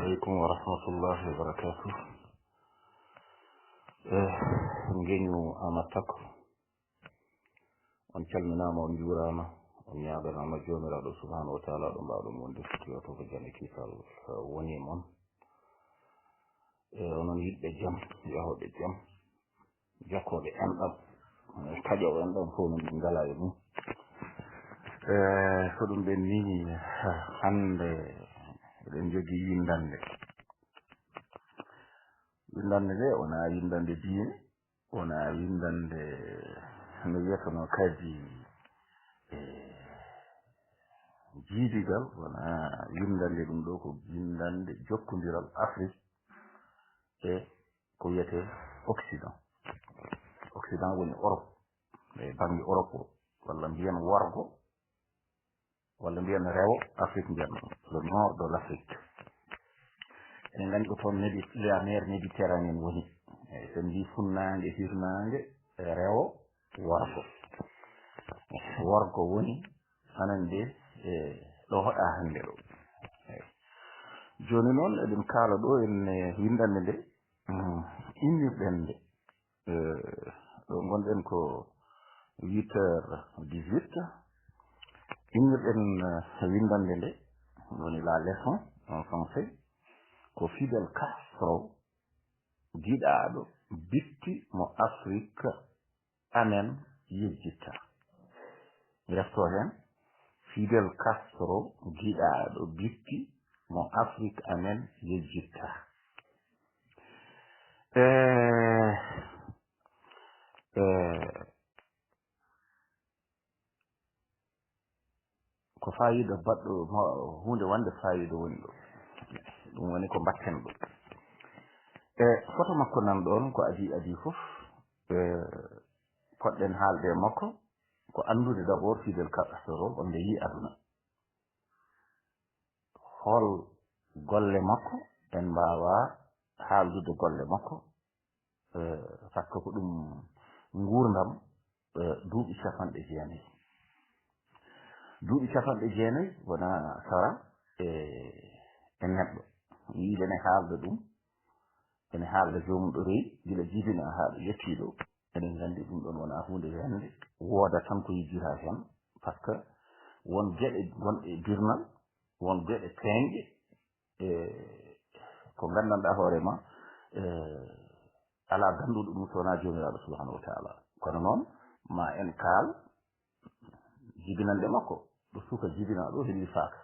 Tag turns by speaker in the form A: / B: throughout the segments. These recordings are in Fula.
A: عليكم ورحمة الله وبركاته. نجينو أمتكو ونكلمنا ونجورانا ونيابنا مجومي رادو سبحانه وتعالى بعض من دفتي وتوفجاني كيسال ونيمون ونجد بجم يهود بجم جاكو بأندب كجو أندب فون من غلايبو فدون بني hande eɗen jogi windande nde wona windande diine wona windande no wiyetano kadi jiidigal wona windande ɗum ɗo ko windande jokkodiral Afrique e ko wiyete Occident woni Europe e bangi Europe o walla mbiyen wargo walla mbiyen rewo Afrique mbiyen le nord de l'Afrique en gandi ko toon la mer Méditerranée woni e so mbi funnange hirnange rewo wargo woni anande e ɗo hoɗa hande ɗo joni noon eɗen kaala ɗo en windande nde innirɗen nde ɗo gonɗen ko 8h18 innirɗen windande nde woni la leçon en français ko Fidel Castro giɗaɗo bitti mo Afrique amen yejjitta refto hen Fidel Castro giɗaɗo bitti mo Afrique amen yejjitta ko fayida baɗɗo hunde wande fayida woni ɗo ɗum woni ko mbatten ɗo foto makko nan ɗon ko adi fof poɗɗen haalde makko ko andude d'abord Fidel Castro wonde yi aduna hol golle makko en mbawa haaldude golle makko par ce que ko ɗum ngurdam duuɓi capanɗe jeenayi duuɓi capanɗe jeenayi wona sara e neɗɗo yiide ne haalda ɗum ene haalda jomum ɗo rewi gila jibina haaɗo yettiɗo eɗen gandi ɗum ɗon wona hunde wende wooda tan ko yijjira hen par ce que won geɗe gonɗe dirnal won geɗe peeñƴe ko gandanɗa hoorema ala ganduɗo ɗum so wona jomiraɗo subhanahu wa taala kono noon ma en kaal jibinande makko ɗo suka jibina ɗo heewi faaka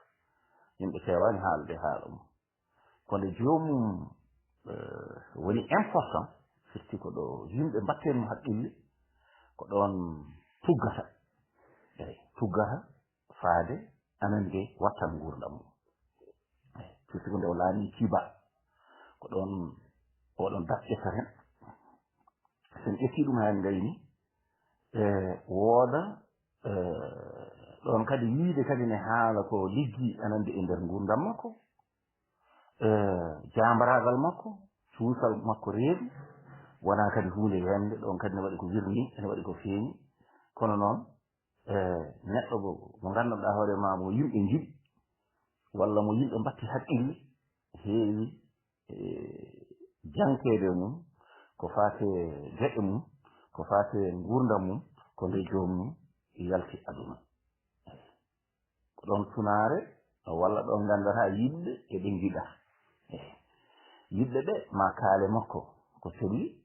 A: yimɓe kewani haalde haala mum kono jomum woni important firti ko ɗo yimɓe mbatteno haqqille ko ɗon tuggata tuggata faade anande wattan gurdam mum firti ko nde o laani kiba ko ɗon oɗon daƴƴata hen sen ƴetti ɗum hen gayni wooda ɗon kadi yiide kadi ne haala ko liggi anande e nder gurdam makko jambaragal makko cuusal makko reeɗi wona kadi hunde wende ɗon kadi ne waɗi ko wirni ene waɗi ko feeñi kono noon neɗɗo mo gandanɗa hoorema mo yimɓe jiɗi walla mo yimɓe mbatti haqqille heewi jankede mum ko fate geɗe mum ko fate gurdam mum ko nde jomum yalti aduna ko ɗon sunare walla ɗon gandata yiɗɓe eɓe jiɗa yiɗɓe ɓe ma kaale makko ko selli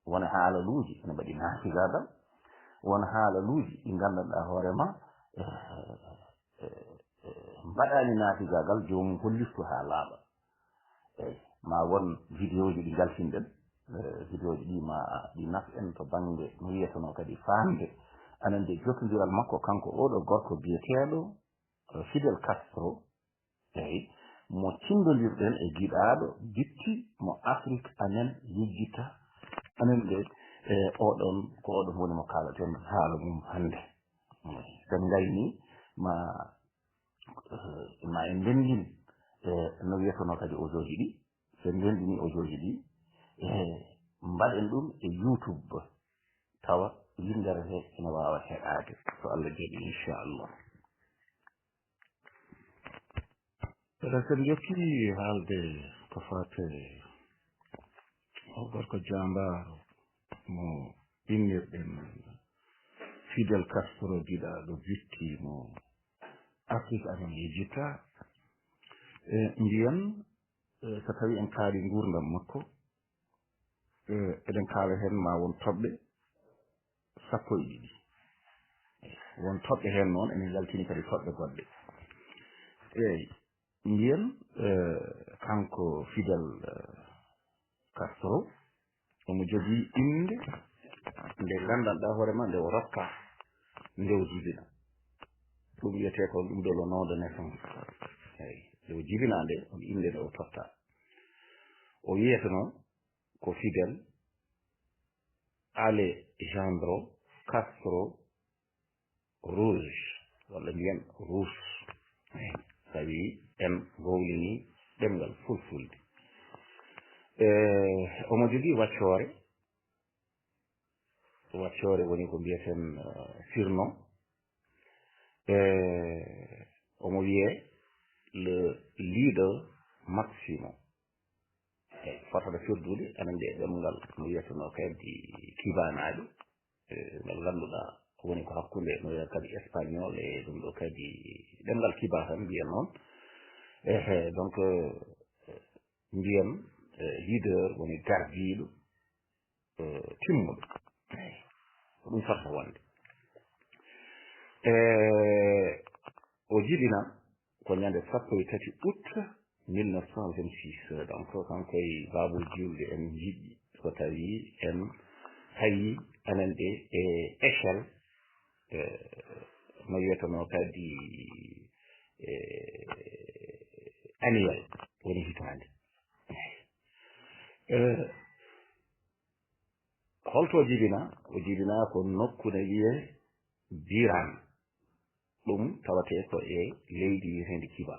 A: wona haalaluuji ene mbaɗi naafigagal wona haalaluuji ɗi gandanɗa hoorema mbaɗani naafigagal jomum hollistu ha laaɓa eyi ma won vidéo ji ɗi galtinɗen vidéo ji ɗi ma ɗi naf en to banggue no wiyeteno kadi faamde anande jokkodiral makko kanko oɗo gorko biyeteɗo Fidel Castro eyi mo cindodirɗen e giɗaɗo bitti mo Afrique amen yejjita anen ɓe oɗon ko oɗon woni mo kaalaten haala mum hande sen gayni ma en ndendin no wiyetono kadi aujoji ɗi sen ndendini aujoji ɗi mbaɗen ɗum e YouTube tawa yimɓere he ene wawa heɗade so Allah jaɓi inchallah
B: Rakan jokki haalde ko fate o gorko jambaaro mo innirɗen Fidel Castro giɗaaɗo wittimo Afrique amen yejjita mbiyan so tawi en kaali ngurdam makko eɗen kaala hen ma won toɓɓe 12 won toɓɓe hen noon enen yaltini kadi toɓɓe goɗɗe eyi mbiyen kanko Fidel Castro omo jogii inde nde gandanɗa hoorema nde o rokka nde o jibina ɗum wiyete ko ɗum ɗo le nom de naissance eyi nde o jibina nde on inde nde o totta o wiyete noon ko Fidel Alejandro Castro Rouge walla mbiyen Rouge tawi en gowlini ɗemgal fulfulde omo jogii waccore woni ko mbiyeten surnom omo wiye le leader maximo eyi fotata firdude anen nde ɗemgal no wiyeteno kadi kibanaɗo ngal ngannduɗa woni ko hakkunde no wiya kadi espagnol e ɗum ɗo kadi ɗemgal kiba tan mbiyen noon donc mbiyen leader woni gardiɗo timmuɗo eyi ko ɗum fotata wonde o jibina ko ñande 13 août 1926 donc kankoye babol julde en jiɗɗi so tawi en tawi anen ɗe e échelle no wiyeteno kadi annuel woni hitande holto jibina o jibina ko nokku ne wiye Biran ɗum tawate ko e leydi wiyetedi Kiba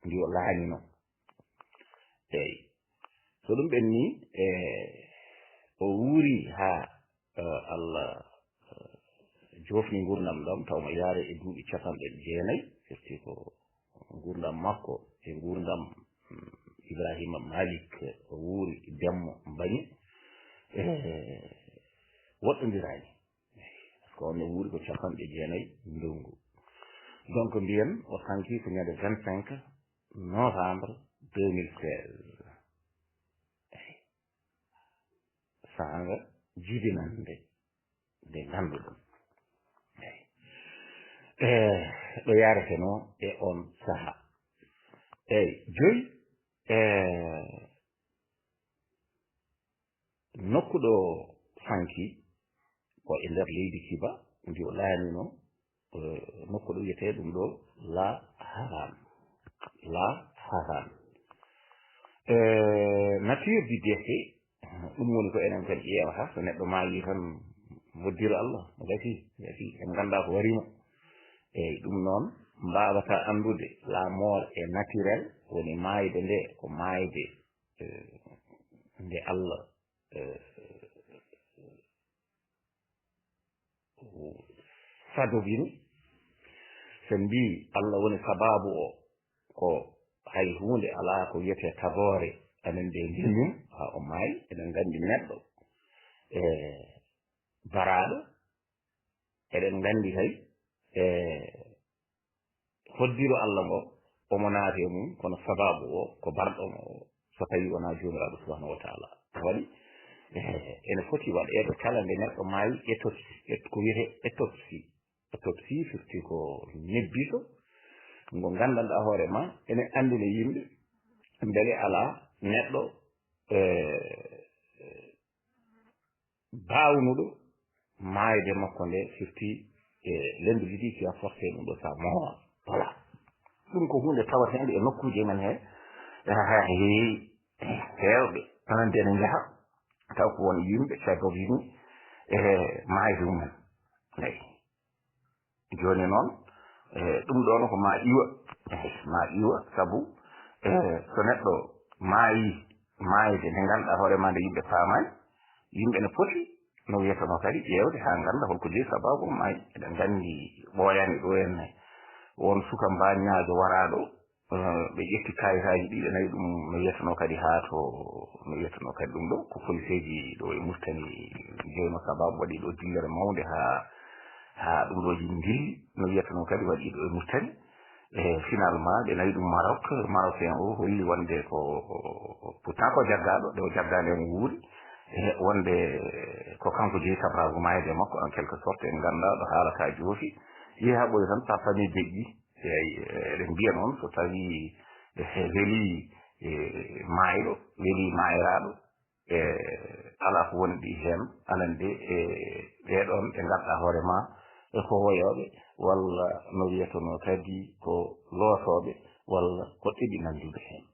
B: ndi o laanino eyi so ɗum ɓenni o wuuri ha Allah jofni gurdam ɗam taw mo yaare e duuɓi 9 firti ko gurdam makko e gurdam Ibrahima Malik o wuuri demmo mbañi woɗɗodirani par ce que onne wuuri ko 9 ndungu donc mbiyen o sanki ko ñande 25 novembre 2016 sanga jibinande nde ngannduɗon ɗo yareteno e on saha eyi joyi nokkuɗo sanki ko e nder leydi Kiba ndi o laanino nokkuɗo wiyete ɗum ɗo la haran nature du décès ɗum woni ko enen kadi ƴeewata so neɗɗo maayi tan woddira Allah no gasi en ganda ko warimo eyi ɗum noon mbawata andude la mort est naturel woni maayde nde ko maayde nde Allah sadobini sen mbi Allah woni sababu o ko hay hunde ala ko wiyete tabore anen nde ndinum ha o maayi eɗen gandi neɗɗo baraɗo eɗen gandi hay hoddiro Allah ngo omo naati e mum kono sababu o ko barɗomo o so tawi wona jomiraɗo subhanahu wa taala waɗi ene foti waɗede kala nde neɗɗo maayi ko wiyete autopsie firti ko nebbiso ngo gandanɗa hoore ma ene andina yimɓe beele ala neɗɗo bawnuɗo maayde makko nde firti l'individu qui a forcé ɗum ɗo sa mort voilà ɗum ko hunde tawatede e nokkuji men he hewɓe anande ene jaaha taw ko won yimɓe cadogini maayde mumen eyi joni noon ɗum ɗon ko ma iwa sabu so neɗɗo maayi maayde nde ganduɗa hoorema nde yimɓe paamani yimɓe ne poti no wiyeteno kadi ƴeewde ha ganda holko jeeyi sababu maayi eɗen gandi ɓooyani ɗo henne won suka mbaññaajo waraɗo ɓe ƴetti kayitaji ɗi ɓe nayi ɗum no wiyetano kadi haa to no wiyetano kadi ɗum ɗo ko policeji ɗo e Mauritanie jeyno sababu waɗi ɗo dillere mawde ha ɗum ɗoji dilli no wiyetano kadi waɗi ɗo e Mauritanie e finalement ɓe nayi ɗum marocain o holli wonde pourtant ko jaggaɗo ɗo jaggade mo wuuri wonde ko kanko jeeyi sabrago mayde makko en quelque sorte en ganda ɗo haalata joofi yeeha ɓoy tan sa famille deƴƴi eɗen mbiya noon so tawi weeli maayɗo weeli maayraɗo ala ko woni ɗi hen anande ɓeɗon ɓe ganduɗa hoorema e ko woyoɓe walla no wiyetono kadi ko lootoɓe walla ko ɗiɗi nandude hen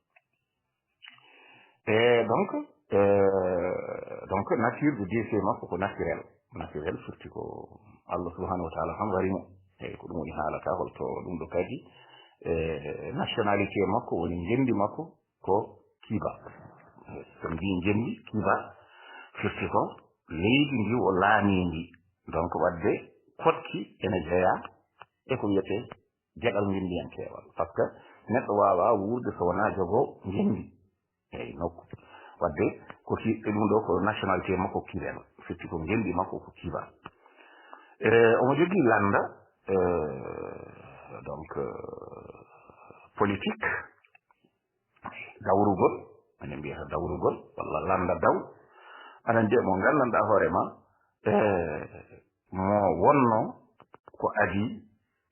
B: donc nature de décès makko ko naturel firti ko Allah subhanahu wa taala tan warimo eyyi ko ɗum woni haalata holto ɗum ɗo kadi nationalité makko woni ngendi makko ko kiba so mbi ngendi kiba firti ko leydi ndi o laami ndi donc wadde kotki ene jeeya e ko wiyete jeɗal ngendiyankewal par ce que neɗɗo wawa wurde so wona jogo ngendi eyyi nokku wadde ko ɗum ɗo ko nationalité makko kirel firti ko ngendi makko ko kiba omo jogui landa donc politique dawrugol ene mbiyata dawrugol walla landa daw anan de mo gandanɗa hoorema mo wonno ko adi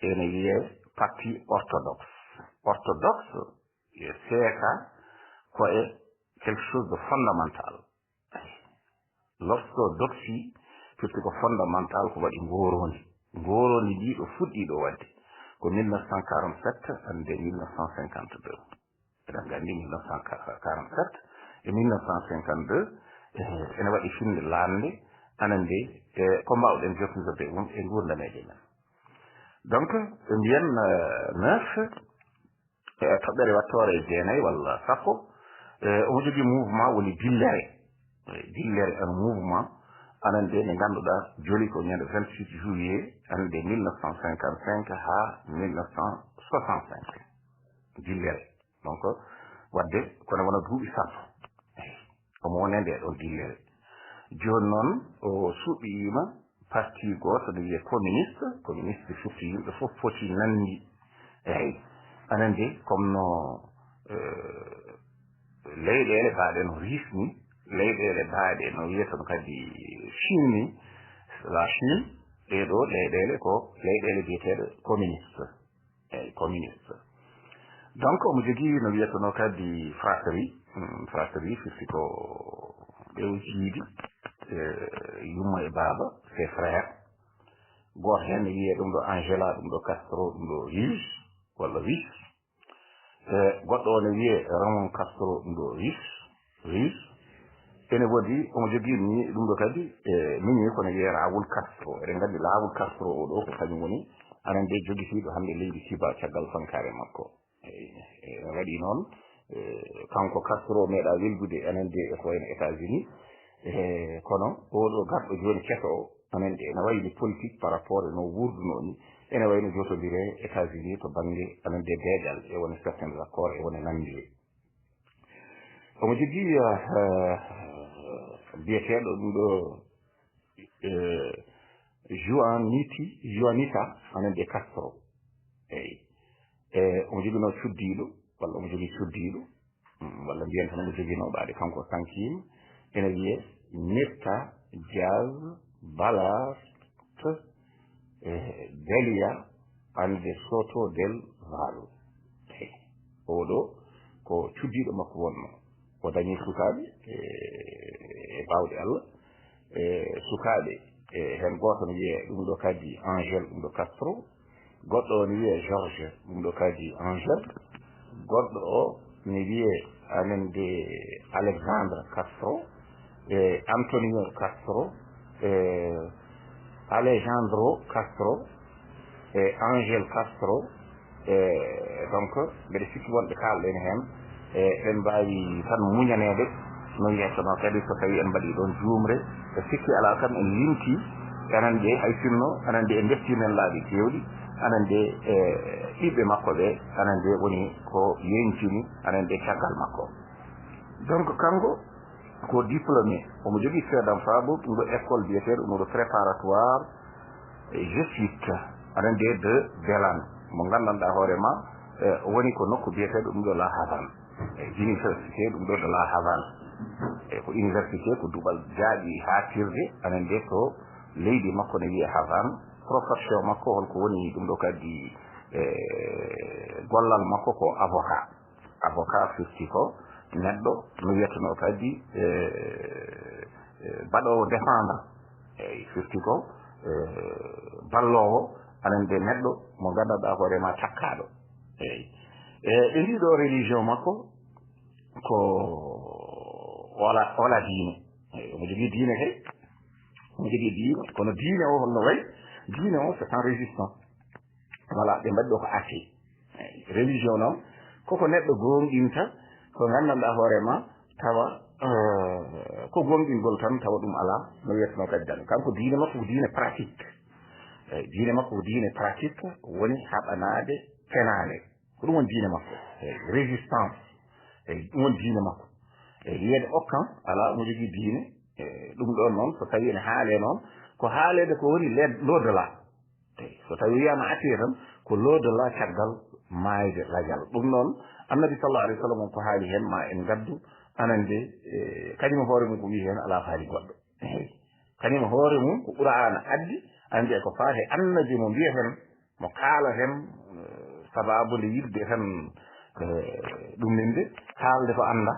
B: ene wiye parti orthodoxe e seeka ko e quelque chose de fondamental l'orthodoxie firti ko fondamental ko waɗi ngoroni ndi ɗo fuɗɗi ɗo wadde ko 1947 ande 1952 eɗen gandi 1947 e 1952 ene waɗi finde lande anande ko mbawɗen jofnirde e gurdaneje men donc ɓe mbiyan 9 toɓɓere wattore e jeenayyi walla sappo omo jogui mouvement woni dillere un mouvement anande nde ganduɗa joli ko ñande 28 juillet annde 1955 ha 1965 dillere donc wadde kono wona duuɓi sappo omo wone nde ɗon dillere joni noon o suuɓiyima parti goto ne wiye communiste firti yimɓe fof foti nandi eyyi anande comme no leyɗele baaɗe no risni leyɗele baaɗe no wiyetano kadi Chine ni la Chine ɗeɗo leyɗele ko leyɗele biyeteɗe communiste donc omo jogui no wiyetano kadi fratrie firti ko ɓew jiidi yumma e baaba ses frères goto hen ne wiye ɗum ɗo Angela ɗum ɗo Castro ɗum ɗo Ruiz walla Ruiz goɗɗo o ne wiye Ramon Castro ɗum ɗo Ruiz ene woodi omo jogui ni ɗum ɗo kadi mini kono wiye Raoul Castro eɗen gandi Raoul Castro o ɗo ko kañum woni anan de joguitiɗo hande leydi Cuba caggal fankare makko ene waɗi noon kanko Castro meeɗa welgude anan de ko wayno États-Unis kono oɗo garɗo joni keto o anan de ene wayni politique par rapport e no wurduno ni ene wayno jotodire États-Unis to banggue anan de deeƴal e woni certains accords e woni nandiri omo jogui biyeteɗo ɗum ɗo Juanita anan de Castro eyyi omo joguino cuddiɗo walla omo jogui cuddiɗo walla mbiyen tan omo joguino ɓaade kanko sankima ene wiye Mirta Diaz Balart Delia ande Soto del Valle oɗo ko cuddiɗo makko wonno o dañi sukaɓe e bawɗe Allah sukaɓe hen goto ne wiye ɗum ɗo kadi Angel ɗum ɗo Castro goɗɗo o ne wiye George ɗum ɗo kadi Angel goɗɗo o ne wiye anen de Alexandre Castro e Antonio Castro e Alejandro Castro e Angel Castro donc mbeɗa sikki wonɓe kalɗen hen en mbawi tan muñanede no yettono kadi so tawi en mbaɗi ɗon jumre e sikki ala kam en limti anan de hay sinno anan de en defti men laaɓi kewɗi anande ɓiɓɓe makko ɓe anande woni ko yencini anande caggal makko donc kanko ko diplômé omo jogui seeɗan faabu ɗum ɗo école biyeteɗo ɗum ɗo préparatoire jesuite anande de Belan mo gandanɗa hoorema woni ko nokku biyeteɗo ɗum ɗo La Havane université ɗum ɗo de La Havane ko université ko duɓal jaaɓi hatirde anande to leydi makko ne wiye Havane profession makko holko woni ɗum ɗo kadi gollal makko ko avocat firti ko neɗɗo no wiyeteno kadi baɗowo défendre eyyi firti ko ballowo anande neɗɗo mo gandanɗa hoorema takkaɗo eyyi e ndiɗo religion makko ko wala diine omo jogui diine kay omo jogui diine kono diine o holno wayi diine o c'est en résistant voilà ɓe mbaɗi ɗo ko athée religion noon koko neɗɗo gonɗinta ko gandanɗa hoorema tawa ko gonɗingol tan tawa ɗum ala no wiyeteno kadi dan kanko diine makko ko diine pratique eyyi diine makko ko diine pratique woni haɓanade fenade ko ɗum woni diine makko eyyi résistance eyyi ɗum woni diine makko eyyi wiyede okkan ala omo jogui diine ɗum ɗon noon so tawi ene haale noon ko haalede ko woni l'au-delà eyyi so tawi wiyama athée tan ko l'au-delà caggal maayde lajal ɗum noon annabi sallallahu alayhi wa sallam ko haali hen ma en gaddu anande kañum hoore mum ko wi hen ala faali goɗɗo eyyi kañum hoore mum ko qur'ana addi ande ko faate annabi mo mbiyeten mo kaala hen sababude yidde tan ɗum ninde haalde ko anda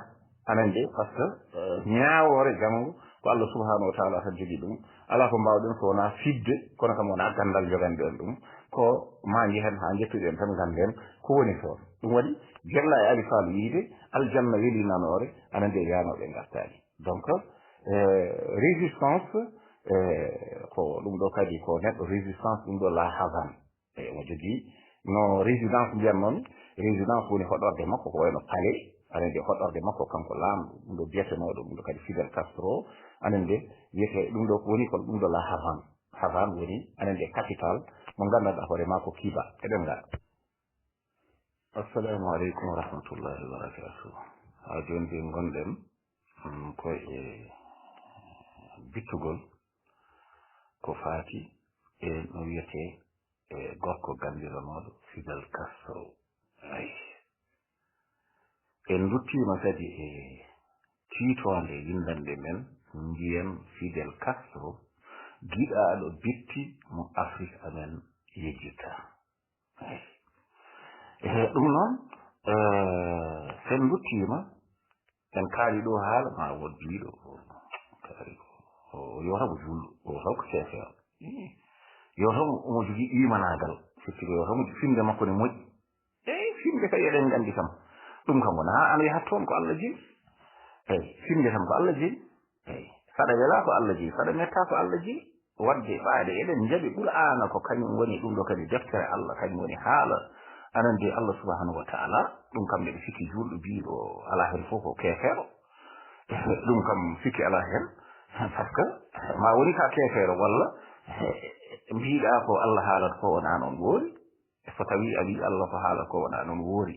B: anande par ce que ñaawore janggo ko Allah subhanahu wa ta'ala tan jogui ɗum ala ko mbawɗen so wona fidde kono kam wona gandal jogande en ɗum ko ma jehen ha jettuɗen tan ganden ko woni toon ɗum waɗi jella e alifaalu wiide aljanna welinanore anande yanoɓe gartani donc résistance ko ɗum ɗo kadi ko neɗɗo résistance ɗum ɗo La Havane e omo jogui no résidence mbiyan noon résidence woni hoɗorde makko ko wayno palais anande hoɗorde makko kanko laamɗo ɗum ɗo biyetenoɗo ɗum ɗo kadi Fidel Castro anande wiyete ɗum ɗo ko woni kon ɗum ɗo La Havane Havane woni anande capital mo gandanɗa hoorema ko Kiba eɗen ngar assalamu aleykum wa rahmatullahi wa barakatuh ha joni de gonɗen koye bittugol ko faati e no wiyete gorko gandiranoɗo Fidel Castro ayi en duttima kadi e tiitonde yindande men jiyen Fidel Castro giɗaɗo bitti mo Afrique amen yejjitta ɗum noon sen duttima en kaali ɗo haala ma won biiɗo kaari o yotamo julɗo o taw ko chefeur yotamo omo jogui imanagal firtiko yotamo finde makko ne moƴƴi eyi finde kay eɗen gandi kam ɗum kam wona ana yahat toon ko Allah jeeyi eyyi finde kam ko Allah jeeyi eyyi saɗa wela ko Allah jeeyi saɗa metta ko Allah jeeyi wadde ɓaade eɗen jaaɓi qur'ana ko kañum woni ɗum ɗo kadi deftere Allah kañum woni haala anande Allah subhanahu wa ta'ala ɗum kam ɓeɗe sikki julɗo biiɗo ala hen fof ko kefeero ɗum kam sikki ala hen par ce que ma woni ka kefeero walla mbiɗa ko Allah haalata ko wona noon woori so tawi a wi Allah ko haala ko wona noon woori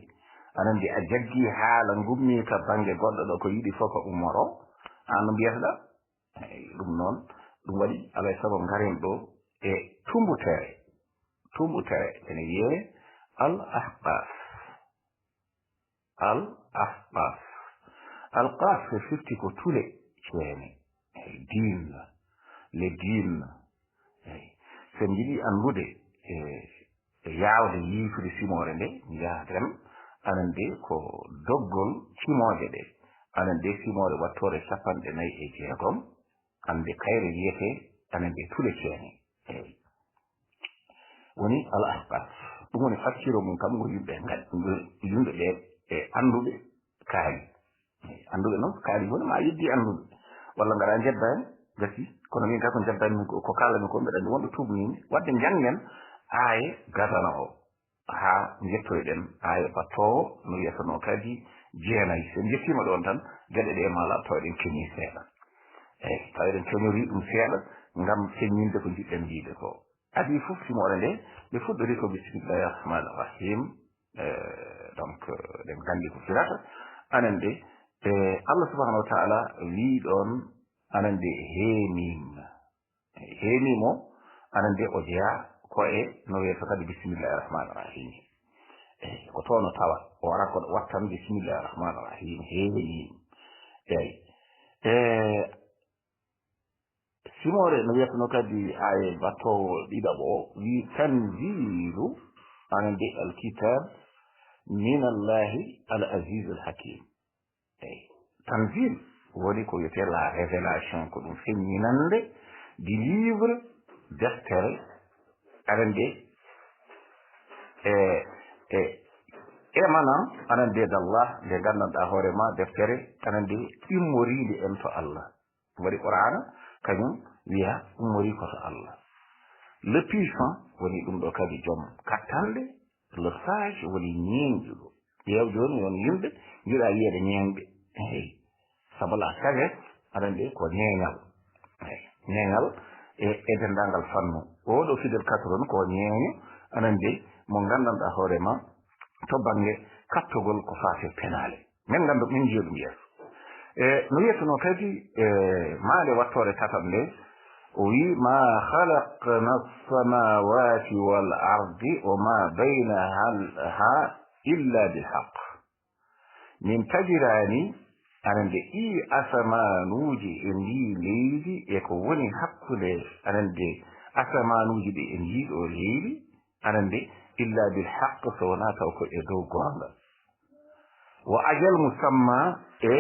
B: anande a jaggi haala gummi ka banggue goɗɗo ɗo ko yiɗi fof ko ummoro an no mbiyataɗa ɗum noon ɗum waɗi alay saago garen ɗo e tumbutere ene wiye al ahqaf alqaf ko firti ko tule ceene dinna le dinna sen jiɗi andude e yawde yiitude simore nde jaaden anande ko doggol cimoje ɗe anande simore wattore 46 ande kayre wiyete anande tule ceene eyyi woni al ahqaf ɗum woni facciro mum kam ngo yimɓe ɓe e anduɓe kaali anduɓe noon kaali woni ma yeddi anduɓe walla ngaɗa jedda hen gasi kono min kay ko jaddani ko kalami ko mbeɗa andi wonɗo tubnimi wadde janggen aaye gadana o ha jettoyɗen aaye battowo no wiyeteno kadi jeenayi sen jettima ɗon tan gueɗe ɗe mala tawɗen keñi seeɗa eyyi tawiɗen coñori ɗum seeɗa ngam feññinde ko jiɗɗen wiide ko adi fof simore nde ɓe fuɗɗori ko bisimillahi rahmani rahim donc ɗen gandi ko firata anan de Allah subhanahu wa ta'ala wi ɗon anan de heemimo anan de o jeeya ko e no wiyata kadi bisimillahi rahmani rahim ko tono tawa o wara ko wattan bisimillahi rahmani rahim heemim eyi simore no wiyatano kadi aye battowo ɗiɗaɓo wi tanzilu anan de alkitab min allahi al aziz al hakim eyi tanzil woni ko wiyete la révélation ko ɗum feññinande di livre deftere aɗan de emanan aɗan de d'allah nde gandanɗa hoorema deftere aɗan de immoride en to allah waɗi qur'ana kañum wiya ummori koto allah le puissant woni ɗum ɗo kadi joom kattanɗe le sage woni ñeñƴuɗo ƴeew joni won yimɓe jiɗa yiyede ñeñɓe eyi saabu la sagesse aɗan de ko ñeeñal eyi ñeeñal e dendagal fannu oɗo Fidel Castro ko ñeeño anan de mo gandanɗa hoorema to banggue kattogol ko fate penale min gandu min jiya ɗum yeeso no wiyetano kadi maale wattore tatam nde o wi ma halaqna alsamawati wal ardi wa ma baynaha illa bilhaq min tajirani anan de ɗi asamanuji e ndi leydi e ko woni hakkude anan de asamanuji ɗi e ndiɗo leydi anan de illa bilhaq so wona taw ko e dow gonga wa ajal musamma e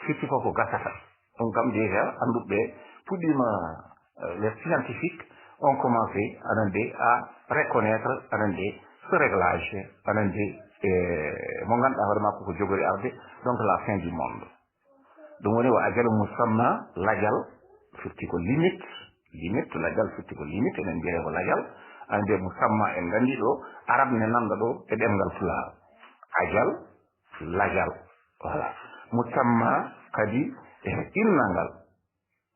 B: fitti ko ko gasata ɗum kam déjà anduɓe puɗɗima les scientifiques on commencé anan de à reconnaître anan de ce réglage anan de mo ganduɗa hoore makko ko jogori arde donc la fin du monde ɗum woni wa ajal musamma lajal fitti ko limite lajal fitti ko limite enen mbiyete ko lajal ande musamma en gandi ɗo arabe ne nanda ɗo e ɗemgal fulaa ajal lajal voilà musamma kadi innangal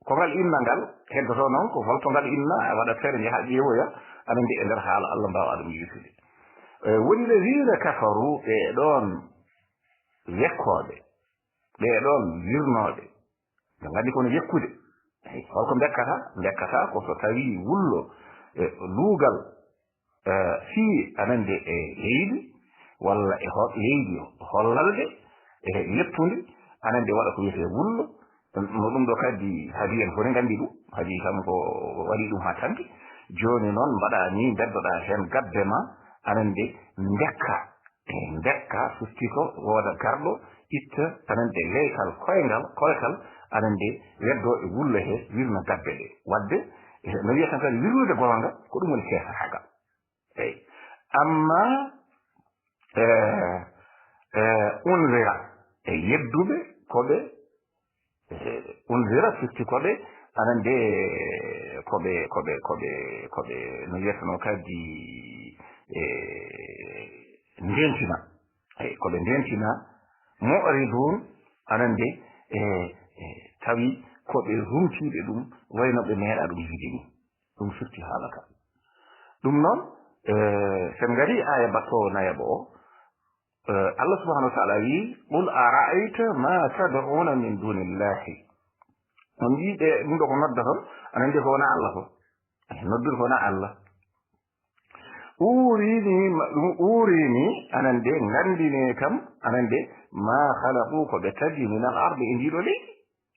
B: ko ngal innangal heddoto noon ko holto ngal inna a waɗat feere jaha ƴeewoya aɗa ndi e nder haala Allah mbawa ɗum yisude woni ladina kafaru ɓeɗon yekkoɓe ɓeɗon wirnoɓe ɓe gandi kono yekkude holko bekkata ko so tawi wullo luugal fii anande e leydi walla e leydi hollalde e leppude anande waɗa ko wiyete wullo no ɗum ɗo kadi haadi en foti gandi ɗum haadi kam ko waɗi ɗum ha tanki joni noon mbaɗa ni beddoɗa hen gabbe ma anande ndekka fusti ko wooda garɗo itta anande leykal koykal anande weddo e wulla he wirna gabbe ɗe wadde no wiyatan kadi wirnude gonga ko ɗum woni sesatagal eyi amma unzira e yedduɓe koɓe unzira firti koɓe anande koɓe no wiyatano kadi ndentina eyi koɓe ndentina mu'ridun anande tawi koɓe rumtiɓe ɗum wayno ɓe meeɗa ɗum yiide ni ɗum firti haala ka ɗum noon sen ngari aya battowo nayaɓo o Allah subhanahu wa ta'ala wi qul ara'ayta ma tad'una min dunillahi on yiɗe ɗum ɗo ko nodda ton anande ko wona Allah ko noddude ko wona Allah urini anande ngandine kam anande ma khalaqu ko ɓe tagi min al ardi e ndiɗo leydi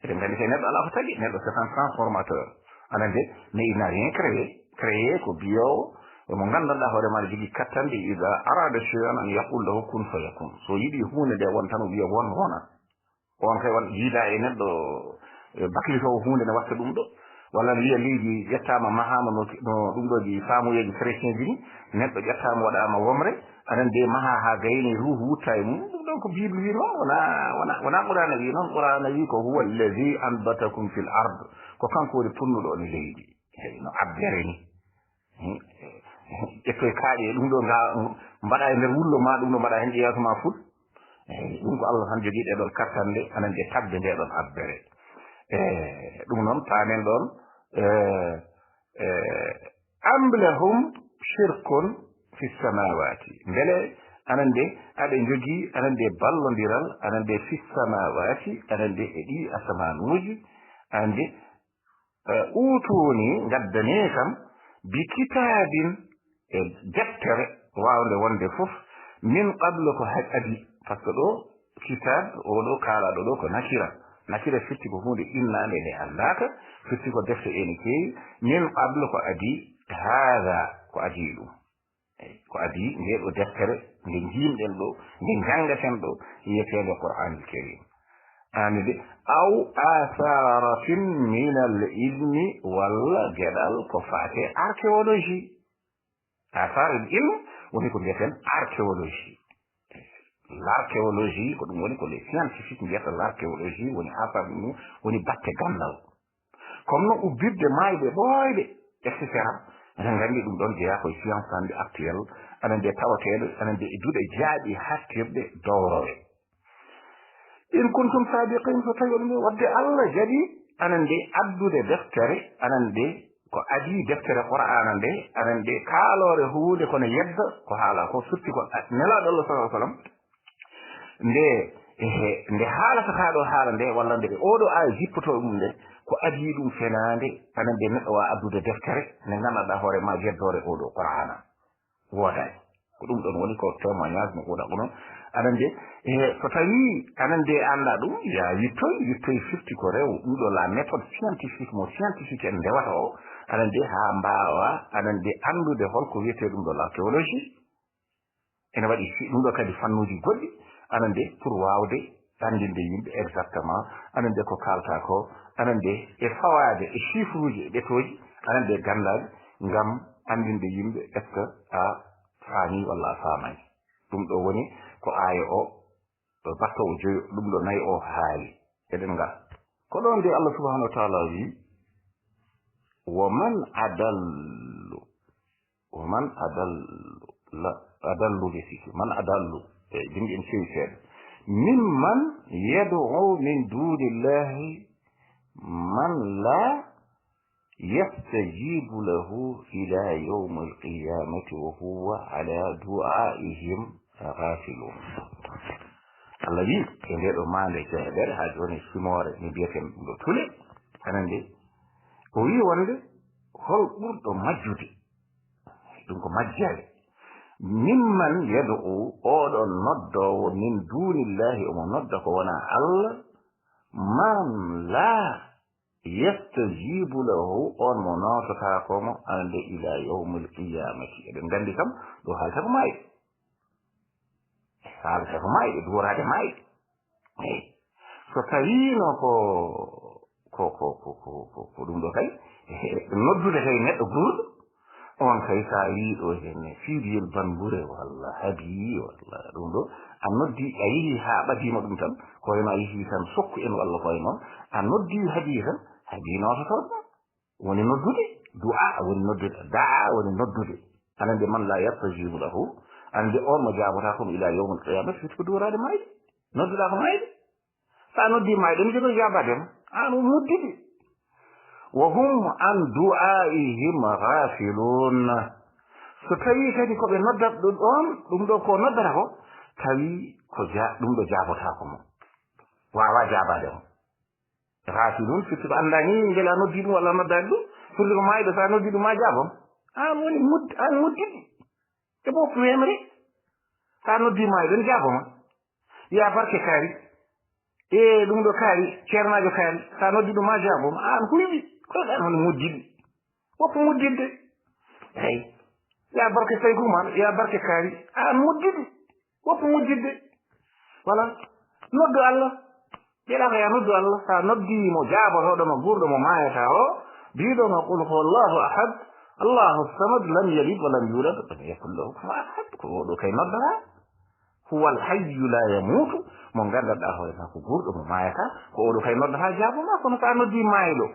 B: eɗen gandi kay neɗɗo ala ko tagi neɗɗo c'est un transformateur anande mais il n'a rien créé ko biyowo mo gandanɗa hoore ma jogui kattande ida arada cheyan an yaqul lahu kun fayakun so yiiɗi hunde nde won tan o wiya won wona on kay won jiida e neɗɗo baklitowo hunde ne watta ɗum ɗo walla wiya leydi ƴettama mahama no ɗum ɗo ji famuyeji chrétien ji ni neɗɗo ƴettama waɗama womre anan de maha ha gayni ruhu wutta e mum ɗum ɗon ko bible wi noon wona qur'ana wi noon qur'ana wi ko huwa allazi anbatakum fil ard ko kanko woni punnuɗo ne leydi no abbere ni ƴettoye kaaƴe ɗum ɗo mbaɗa e nder wullo ma ɗum ɗo mbaɗa hen ƴeewato ma fut ɗum ko Allah tan jogui ɗeɗon kattande anan de tagde ndeɗon abbere ɗum noon pamen ɗon am lahum shirkun fi samawati mbele anande aɗa jogii anande ballodiral anande fi samawati anande e ɗi asamanuji ande uutuni gaddane kam bi kitabin e deftere wawde wonde fof min qablu ko adi par ce que ɗo kitab oɗo kaalaɗo ɗo ko nakira fitti ko hunde innande nde andaka fitti ko defte ene keewi min qablu ko adi hada ko adi ɗum ko adi ndeɗo deftere nde jimɗen ɗo nde jangaten ɗo yiyetede qur'anul karim anide aw asaratin min al ilmi walla gueɗal ko fate archéologie asarul ilm woni ko mbiyeten archéologie l'archéologie ko ɗum woni ko les scientifique mbiyata l'archéologie woni asar ɗum woni batte gandal comme no ubbirde mayɓe ɓooyɓe et cetera enen nganndi ɗum ɗon jeeya koye science hannde actuel anen nde tawateeɗo anen nde e duuɗe jaaɗi hattirɗe dowrowe in kuntum sadiqin so tawi oɗum wadde allah jaɓi anen nde addude deftere anen nde ko adi deftere qur'ana nde anen nde kaaloore huunde kono yedda ko haala ko sutti ko nelaaɗo allah sallah sallam nde haalatataa ɗo haala nde walla nde oɗo aya jippotoo ɗum nde ko adi ɗum fenaande anen nde neɗɗo waa addude deftere nde nganndanɗaa hoore ma jeddoore oɗo qur'ana woodaani ko ɗum ɗon woni ko témoignage no ɓuuɗa ko noon anen nde so tawii anen nde annda ɗum ya yittoy firti ko rew ɗum ɗo la méthode scientifique mo scientifique en ndewata o anen nde haa mbaawa anen nde anndude holko wiyetee ɗum ɗo l'archéologie ene waɗi ɗum ɗo kadi fannuuji goɗɗi anen nde pour waawde andinde yimɓe exactement anen nde ko kalta ko anen nde e fawaade e chiffre uji e ɓetooji anen nde gandaaɗe ngam andinde yimɓe est ce que a faami walla a faamani ɗum ɗo woni ko aaya o battowo joyo ɗum ɗo nayi o haali eɗen ngal ko ɗon nde allah subahanahu wa taala wi adallu lesiki man adallu e jimɗi en sewi seeɗa mimman yad'u min dunillahi man la yastajibu lahu ila yawm alqiyamati wa huwa ala du'aihim ghafilun allah wi e nde ɗo maande jeeɗere ha joni simore mi mbiyeten ɗum ɗo tule anan nde o wi wonde hol ɓurɗo majjude ɗum ko majjere mimman yad'u oɗon noddowo min dunillahi omo nodda ko wona allah man la yastajibu lahu on mo notata komo ande ila yawmil qiyamati eɗen nganndi kam ɗo haalta ko mayɗe duworade mayɗe eyi so tawino ko ɗum ɗo kay noddude kay neɗɗo gurɗo on kay sa wiiɗo henne fiidiyel bambure walla haabi walla ɗum ɗo a noddi a yehi ha ɓadima ɗum tan koyema yehi tan sokku en walla koye noon a noddi haabi tan haabi nototo woni noddude du'a woni noddude daa woni noddude anande man la yastajibu lahu ande on mo jaabata kom ila yawmul qiyamati fiti ko duworade mayde nodduɗa ko mayde sa noddi mayde mi jogo jabadema an o muddidi wa hum an du'aihim ghafilun so tawi kadi koɓe noddat ɗum ɗon ɗum ɗo ko noddata ko tawi ko ɗum ɗo jabota ko mo wawa jabade mo ghafilun firti ko andani ngela noddi ɗum walla noddani ɗum firti ko mayɗo sa noddi ɗum ma jabom an woni an muddiɗi e ɓo wemre sa noddi mayɗo ne jaboma ya barke kaari e ɗum ɗo kaari ceernajo kaari sa noddi ɗum ma jaboma an huyɓi koɗan hono muddiɗi woppo muddidde eyi ya barke tawi kuman ya barke kaari an muddiɗi woppo muddidde voilà noddu allah ƴeɗa ko ya noddu allah sa noddimo jaabotoɗomo gurɗo mo mayata o mbiɗono qul huwa allahu ahad allahu samad lam yalid wa lam yulad wa lam yakun lahu kufuwan ahad ko oɗo kay noddata huwa alhayyu la yamutu mo gandanɗa hoorema ko gurɗo mo mayata ko oɗo kay noddata jaaboma kono sa noddi mayɗo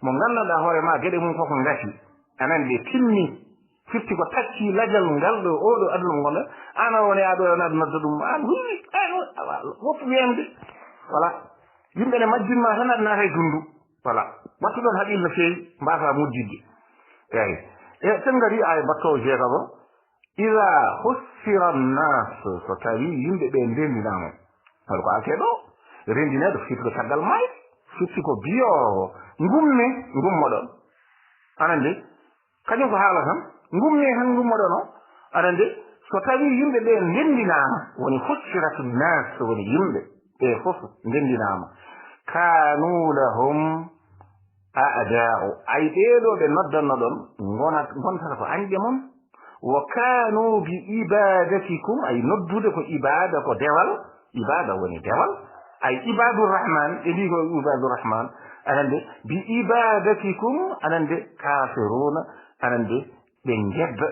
B: mo gandanɗa hoore ma gueɗe mum koko gati anan ɗe timmi firti ko tacci lajal ngal ɗo oɗo aduna mo gonɗa ana woni aɗo aɗa nodda ɗum an huwi woppu wiyande voilà yimɓe ne majjinma tan aɗa naata e dundu voilà wattu ɗon haqqille no feewi mbasa muddidde eyi e sen ngari ay batto jeega bo ida hussira annas so tawi yimɓe ɓe ndendinama wala ko ake ɗo rendineɗo fitgo caggal may fitti ko biyo ngumme ngummoɗon anande kañum ko haala tan ngumme tan ngummoɗon o anande so tawi yimɓe ɓe ndendinama woni hussiratu nnas woni yimɓe ɓe fof ndendinama kanu lahum a'da'u ay ɓeeɗo ɓe noddanno ɗon gontata ko anƴe mon wa kanu bi ibadatikum ay noddude ko ibada ko dewal ibada woni dewal ay ibadurrahman ɓe mbi ko ibadurrahman anande bi ibadatikum anande kafiruna anande ɓe jedda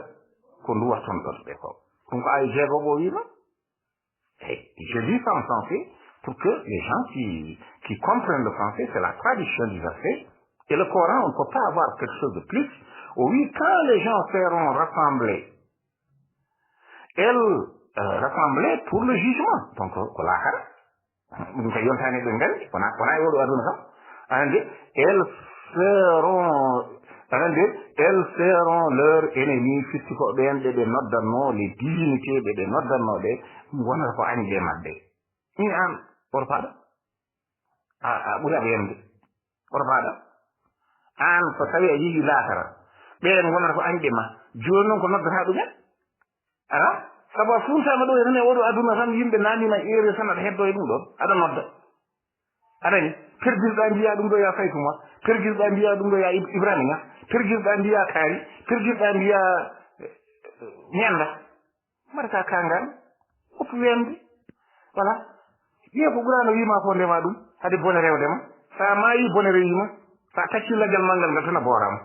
B: ko nduwaton ɗon ɓe ko ɗum ko ay jeegoɓo wima je lis ça en français pour que les gens qui comprennent le français, c'est la traduction du verset. Et le Coran, on ne peut pas avoir quelque chose de plus. Oui, quand les gens seront rassemblés, rassemblés pour le jugement. Donc, elles seront leurs ennemis, les divinités, oto paɗa a ɓuri aɓa yemde oto paɗa an so tawi a yeehi laakara ɓen gonata ko añɗe ma joni noon ko noddata ɗumen ala sabu a funtama ɗo tan e oɗo aduna tan yimɓe namima ere tan aɗa heddo e ɗum ɗon aɗa nodda aɗani perdirɗa mbiya ɗum ɗo ya Saytu ma perdirɗa mbiya ɗum ɗo ya Ibrahima Ñas perdirɗa mbiya Kaari perdirɗa mbiya ñanda mbaɗata kangal oppu wemde voilà wiye ko ɓurano wima ko ndema ɗum hade bone rewdema sa maayi bone rewima sa tacci laggal manggal ngal tan a boorama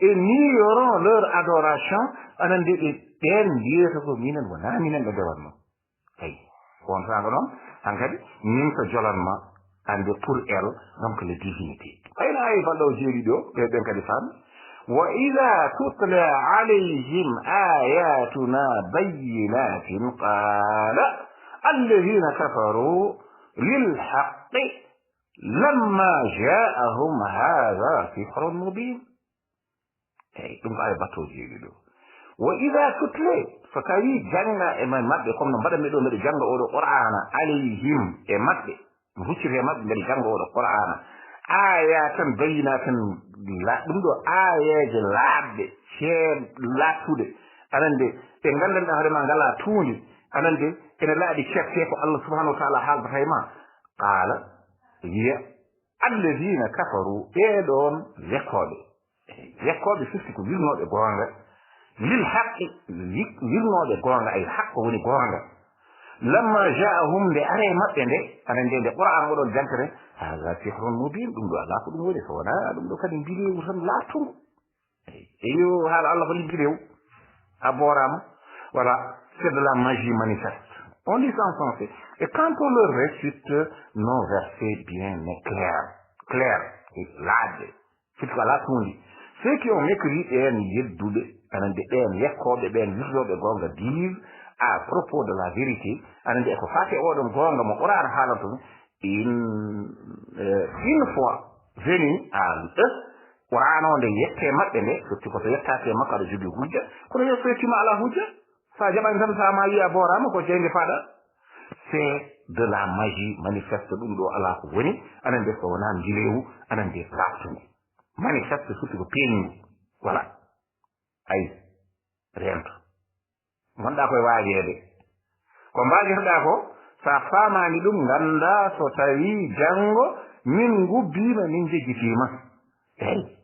B: et n'ignorons leur adoration anande ɓen mbiyata ko minen wona minen ɓe dewanno ayi on sago noon han kadi min ko jolanma ande pour elle donc les divinités ayna ay balɗo jeeɗi ɗo ɓen kadi faami wa ida tutla alayhim ayatuna bayyinatin qala الذين كفروا للحق لما جاءهم هذا سحر مبين وإذا تتلى فتاوي جنة إما مد يقوم نبدأ مدو مدو جنة أو القرآن عليهم مد مفسر مد مدو جنة أو القرآن آيات بينات لا دو آيات لاب شيء لا تود أنا دي تنقل لنا هذا ما قال توني أنا دي ene laaɗi cekke ko Allah subhanahu wa ta'ala haalata e ma qala wiya alladina kafaru ɓeɗon wekkoɓe firti ko wirnoɓe goonga lil haqqi wirnoɓe goonga ay hakko woni goonga lamma ja'ahum nde are maɓɓe nde ana nde qur'an oɗon jantere haga sihrun mubin ɗum ɗo ala ko ɗum woni so wona ɗum ɗo kadi mbirewu tan laatungo eyo haala Allah ko ni mbirewu a boorama voilà c'est de la magie manifeste. On lit ça en français. Et quand on leur récite nos versets bien clairs, et larges, c'est ce qu'on a dit. Ceux qui ont écrit et disent à propos de la vérité, une fois venu à eux, Qur'an on de yette maɓɓe nde sotti koto yettake makko aɗa jogui hujja kono yettoytima ala hujja sa jaɓani tan sa ma yiya borama ko jeyde faɗa c'est de la magie manifeste ɗum ɗo ala ko woni anan nde so wona jilewu anan nde laftude manifeste sutti ko peeñigu voilà ayi rento gonɗa koye waajede ko mbajetoɗa ko sa famani ɗum ganda so tawi janggo min gubbima min jejjitima eyi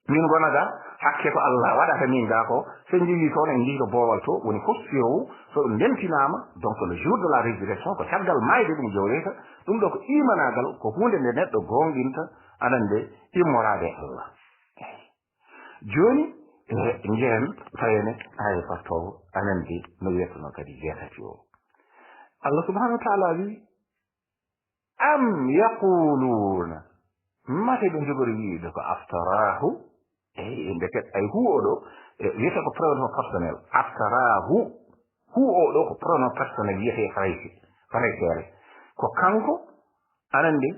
B: min gonaga hakke ko Allah waɗata min ga ko so jeeyi toon en jii to boowal to woni fof sirowu so ɗum ndemtinama donc le jour de la résurrection ko caggal mayde ɗum jowreta ɗum ɗo ko imanagal ko hunde nde neɗɗo gonginta anan nde immorade Allah joni jehen tawene aya fattowo anan de no wiyetono kadi jeetati o Allah subhanahu wa taala wi am yaquluna mate ɓe jogori wiide ko aftarahu ndeket ay hu oɗo wiyete ko pronom personnel aftarahu hu oɗo ko pronom personnel wiyete farayseere ko kanko anande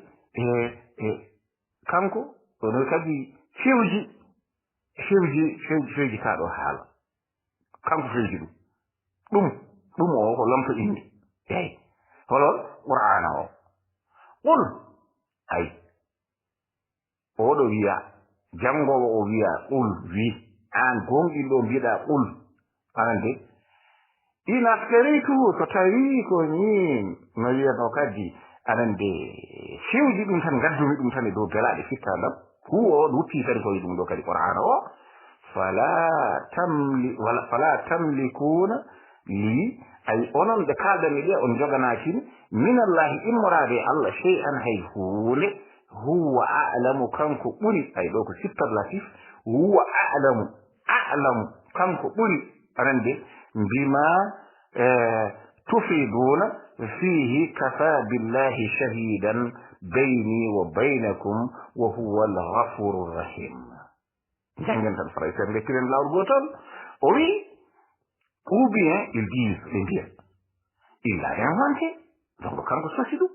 B: kanko ono kadi fewji fewji kaɗo haala kanko fewji ɗum o ko lamto indi eyi holon qur'ana o qul ay oɗo wiya jangowo o wiya qul wi an gonɗinɗo mbiɗa qul anande in askarituhu so tawi ko ni no wiyano kadi anande fewji ɗum tan gaddumi ɗum tan e dow belaɗe fittandam huwo wutti kadi ko wi ɗum ɗo kadi qur'ana o fala tamlikuna li ay onon ɓe kaldanmi ɗe on joganakini minallahi immorade allah shay'an hay huunde huwa a'lamu kanko ɓuri ay ɗo ko superlatif huwa a'lamu kanko ɓuri anande bima tufiduna fihi kafa billahi shahidan bayni wa baynakum wa huwa al-ghafuru rahim jangen tan faray sen lekkiren lawol gotol o wi ou bien ils disent les bien il a inventé donc kanko sosi ɗum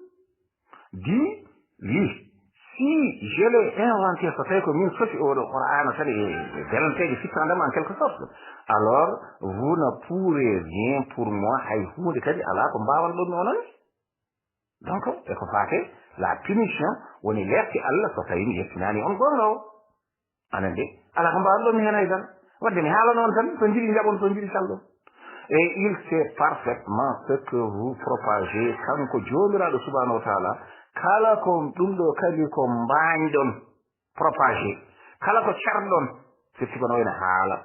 B: dit lui si je l'ai inventé so tawi ko min sosi oɗo qur'ana kadi e belanteje fittandema en quelque sorte alors vous ne pourrez rien pour moi hay hunde kadi ala ko mbawan ɗum onon donc e ko fate la punition woni lefte allah so tawi mi yettinani on gonnowo anande ala ko mbawan ɗum hen haydara wadde mi haala noon tan so jiɗi jaɓon so jiɗi calɗon et il sait parfaitement ce que vous propagez kanko jomiraɗo subhanahu wa taala kala ko ɗum ɗo kadi ko mbañɗon propagé kala ko carɗon firti kono wayno haala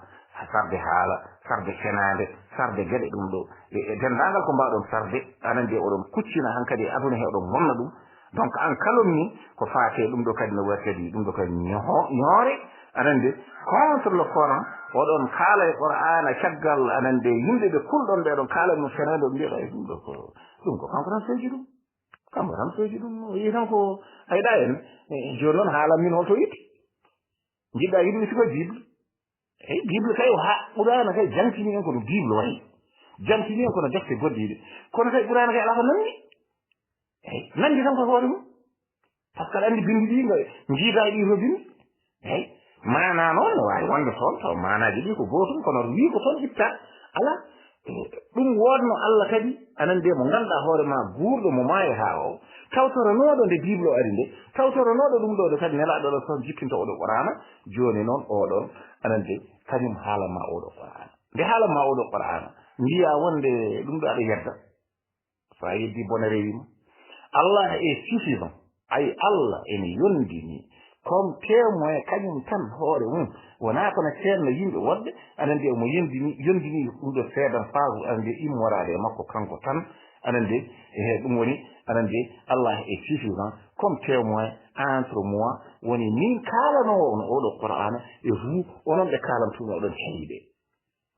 B: sarde senade sarde gueɗe ɗum ɗo e dendagal ko mbawɗon sarde anande oɗon kuccina han kadi aduna he oɗon gonna ɗum donc en calomnie ko faate ɗum ɗo kadi no waɗi kadi ɗum ɗo kadi ñoore anande contre le Coran oɗon kaala e qur'ana caggal anande yimɓe ɓe kulɗon ɓe ɗon kaala no senade o mbiyeɗa ɗum ko kanko tan feeji ɗum kamɓe tan feeji ɗum yi tan ko hayɗa en joni noon haalan min holto yitti jiɗɗa yiɗmi siko bible eyi bible kay ha ɓurana kay jantini en kono bible wayi jantini en kono defte goddiɗe kono kay ɓurana kay ala ko nandi eyi nandi tan ko hoore mum par ce que aɗa andi bindi ɗi jiida ɗi to bindi eyi mana noon ne wawi wonde toon taw manaji ɗi ko gotum kono wi ko toon itta ala ɗum wodno allah kadi anan de mo ganduɗa hoore ma guurɗo mo maayi ha o tawtoronoɗo nde bible o ari nde tawtoronoɗo ɗum ɗo kadi nelaɗo ɗo toon jippinta oɗo qur'ana joni noon oɗon anan de kañum haalanma oɗo qur'ana nde haalanma oɗo qur'ana mbiya wonde ɗum ɗo aɗa yedda sa yeddi bone rewima allah est suffisant ay allah ene yondini comme témoin kañum tan hoore mum wona kono ceerno yimɓe wodɓe anande omo yondini ɗum ɗo seedan faagu anande immorade makko kanko tan anande e ɗum woni anande allah est suffisant comme témoin entre moi woni min kaalanowo on oɗo qur'ana e vous onon ɓe kaalantuno oɗon heeyiɓe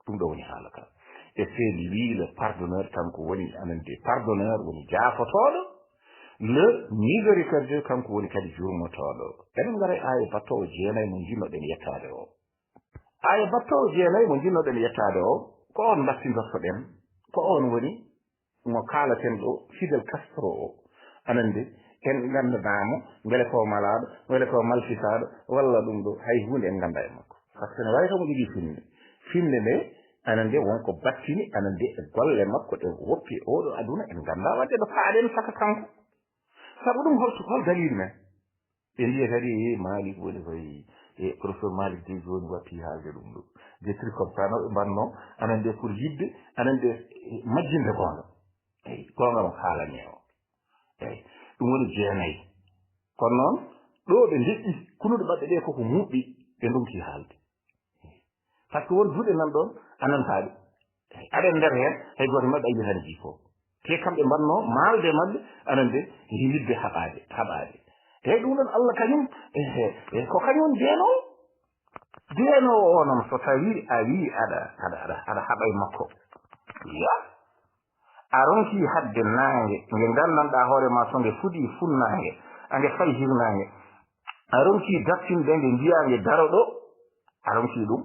B: ɗum ɗo woni haala ka et c'est lui le pardonneur kanko woni anande pardonneur woni jaafotoɗo le miséricordieux kanko woni kadi jurmotoɗo eɗen gara aya battowo jeenayyi mo jinnoɗen yettade o aya battowo jeenayyi mo jinnoɗen yettade o ko on bastintortoɗen ko on woni mo kaalaten ɗo Fidel Castro o anande en gandadamo beele ko malaɗo beele ko malfitaɗo walla ɗum ɗo hay hunde en ganda e makko par ce que ne wawi tomo jogui finde nde anande wonko battini anande e golle makko ɗe woppi oɗo aduna en ganda wadde ɗo paaɗen saka kanko sabu ɗum hol dalil men ɓe mbiya kadi Malik woni koye e professeur Malik de joni watti haalde ɗum ɗo des trucs comme ça no ɓe mbanno anande pour yidde anande majjinde gonga eyi gonga mo haalani o eyi ɗum woni jeenayyi kono noon ɗo ɓe deƴƴi kunuɗe maɓɓe ɗe koko muɓɓi ɓe ndumti haalde par ce que won duuɗe nan ɗon anantaɗe aɗen nder hen hay goto maɓɓe ayi tan jii te kamɓe mbanno maalde maɓɓe anande yimidde haɓade te ɗum ɗon allah kañum ko kañum deenowo o noon so tawi a wi aɗa haɓa e makko ya a ronki hadde nangue nde gandanɗa hoore ma so nde fuɗi funnangue ange fayi hirnangue a ronki dattinde nde mbiyange daro ɗo a ronki ɗum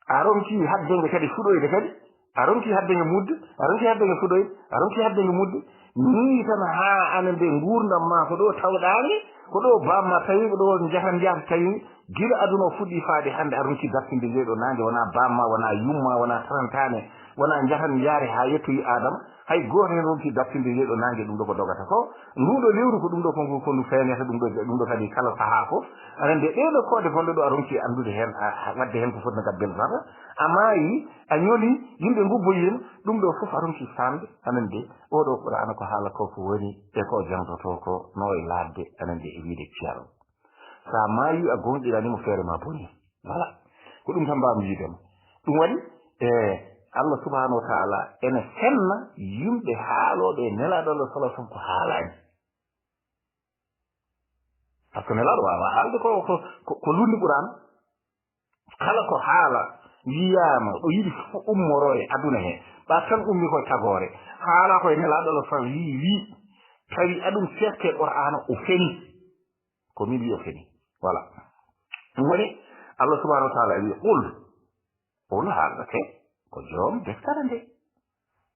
B: a ronki haddenge kadi fuɗoyde kadi a ronki haddenge mudde a ronki haddenge fuɗoyde a ronki haddenge mudde ni tan ha anen de gurdam ma ko do tawdaani ko do bamma tawi ko do jahan jam tawi gila aduna fuddi faade hande arunki dattinde de do nange wona bamma wona yumma wona tarantane wona jahan yaare ha yettoyi adam hay goto hen ronki dattinde de do nange dum do ko dogata ko ndudo lewru ko dum do ko ndu feynata dum do kadi kala saha ko arande de do ko de fondo do arunki andude hen wadde hen ko fotna gabbel zara amayi a ñoli yimbe ngubboyin dum do fof arunki famde anande o do qur'ana ko hala ko ko woni e ko jangtoto ko noy ladde anande e wiide ciaro sa mayi a gonɗirani mo feere ma boni voilà ko ɗum tan mbawmi yiidema ɗum waɗi Allah subhanahu wa ta'ala ene senna yimɓe haaloɓe nelaɗo Allah sallallahu alaihi wasallam ko haalani par ce que nelaɗo wawa haalde ko lundi qur'an kala ko haala wiyama o yiɗi ummoro e aduna he ɓa tan ummi koye tagore haala koye nelaɗo Allah sallallahu alaihi wasallam wi tawi aɗum fekke qur'ana o feni ko min wi o feni voilà ɗum woni Allah subhanahu wa ta'ala wi qul haaldate ko joom deftere nde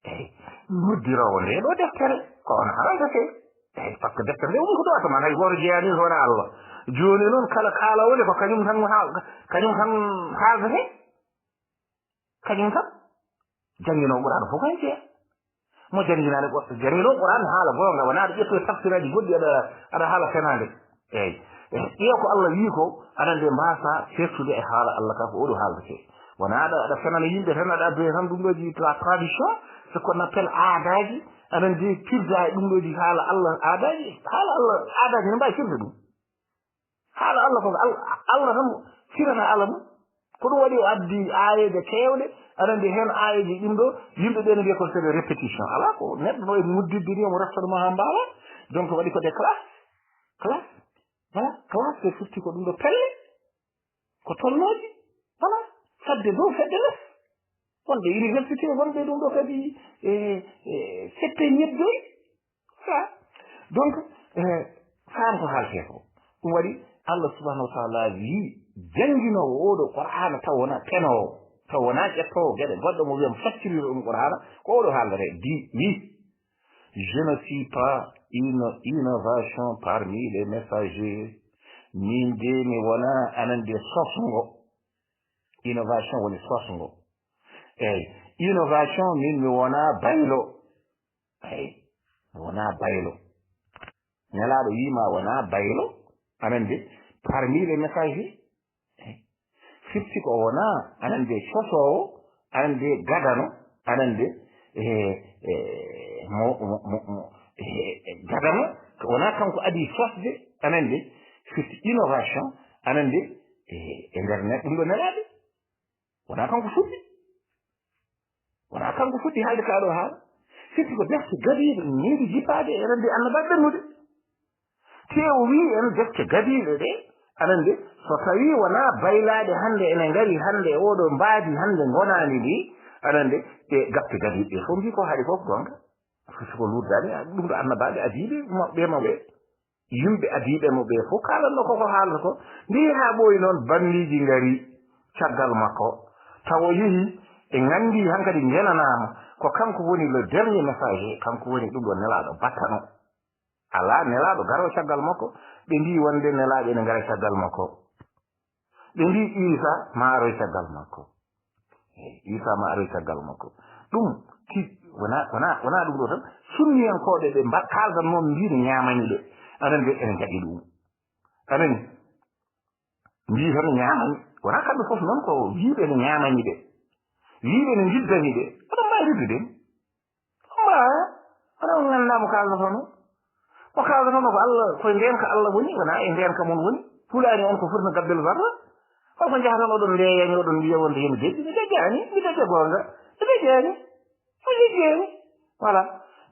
B: eyi noddirowo nde ɗo deftere ko on haaldate eyi par ce que deftere nde umi ko ɗo ataman hay goto jeyani hono Allah joni noon kala kaalawode ko kañum tan haaldate kañum tan jannginowo qur'an fof kan jeeya mo jannginaani goɗɗo jannginowo qur'an haala gonga wona aɗa ƴettoye tafsiraji goɗɗi aɗa haala fenade eyi ƴeew ko Allah wi ko aɗa nde mbasa certude e haala Allah ka ko oɗo haaldate wona aɗa fenana yimɓe tan aɗa addoye tan ɗum ɗoji la tradition ce qu'on appelle aadaji aɗa nde firda e ɗum ɗoji haala Allah aadaji haala Allah aadaji ne mbawi firde ɗum haala Allah ko Allah tan firana Allah mum ko ɗum waɗi o addi aayeje kewɗe aɗa nde hen aayeji ɗum ɗo yimɓe ɓe ne mbiya ko c'est de répétition ala ko neɗɗo no e muddidde ni omo raftanuma ha mbawa donc waɗi ko des classe voilà classe ɓe firti ko ɗum ɗo pelle ko tolnoji voilà fadde dow fedde less wonɓe université wonɓe ɗum ɗo kadi seppe ñebdoyi voilà donc faam ko haalte ko ɗum waɗi Allah subhanahu wa ta'ala wi jannginowo oɗo qur'ana taw wona tenowo taw wona ƴettowo gueɗe goɗɗo mo wiyam facciriro ɗum qur'ana ko oɗo haaldata oui je ne suis pas une innovation parmi les messagers min de mi wona anande sosngo innovation woni sosngo eyi innovation min mi wona baylo eyi mi wona baylo nelaɗo wima wona baylo anande parmi les messagers eyi firti ko wona anande sosowo anande gadano anande gadano wona kanko adi sosde anande firti innovation anande e nder ɗum ɗo nelaɗe wona kanko fuɗɗi haalde kaɗo haala firti ko defte gadiɗe ñiiɗi jippade enande annabaɓe ɓennude tewo wi en defte gadiɗe ɗe anande so tawi wona baylaɗe hande ene ngari hande oɗo mbaadi hande gonani ndi anande e gabte gadiɗe ɗe fof mbi ko haɗi fof gonga firti ko luddani ɗum ɗo annabaɓe adiɓe moɓɓe moɓe yimɓe adiɓe mo ɓe fof kalanno koko haalata ko ndi ha ɓooyi noon banniji ngari caggal makko tawo yeehi e gandi hankadi jenanama ko kanko woni le dernier message kanko woni ɗum ɗo nelaɗo battano ala nelaɗo garo caggal makko ɓe mbi wonde nelaɓe ne gara caggal makko ɓe mbi Isa ma aroy caggal makko Isa ma aroy caggal makko ɗum wona ɗum ɗo tan sunniyankoɓe ɓe kaldan noon mbino ñamani ɓe anan ɓe ene jaɓi ɗum anani mbi tan ñamani wona kamɓe fof noon ko wiiɓe ne ñamani ɓe wiiɓe ne jiddani ɓe oɗon mbawi riddude oɗon gandamo kaldatono ko kaldatono ko Allah koye ndenka Allah woni wona e ndenka mon woni fulani on ko furna gabbel zarra holko jahatan oɗon ndeyani oɗon mbiya wonde hemi deƴƴi mi deƴƴani mi deƴƴa gonga mi deƴƴani o deƴƴani voilà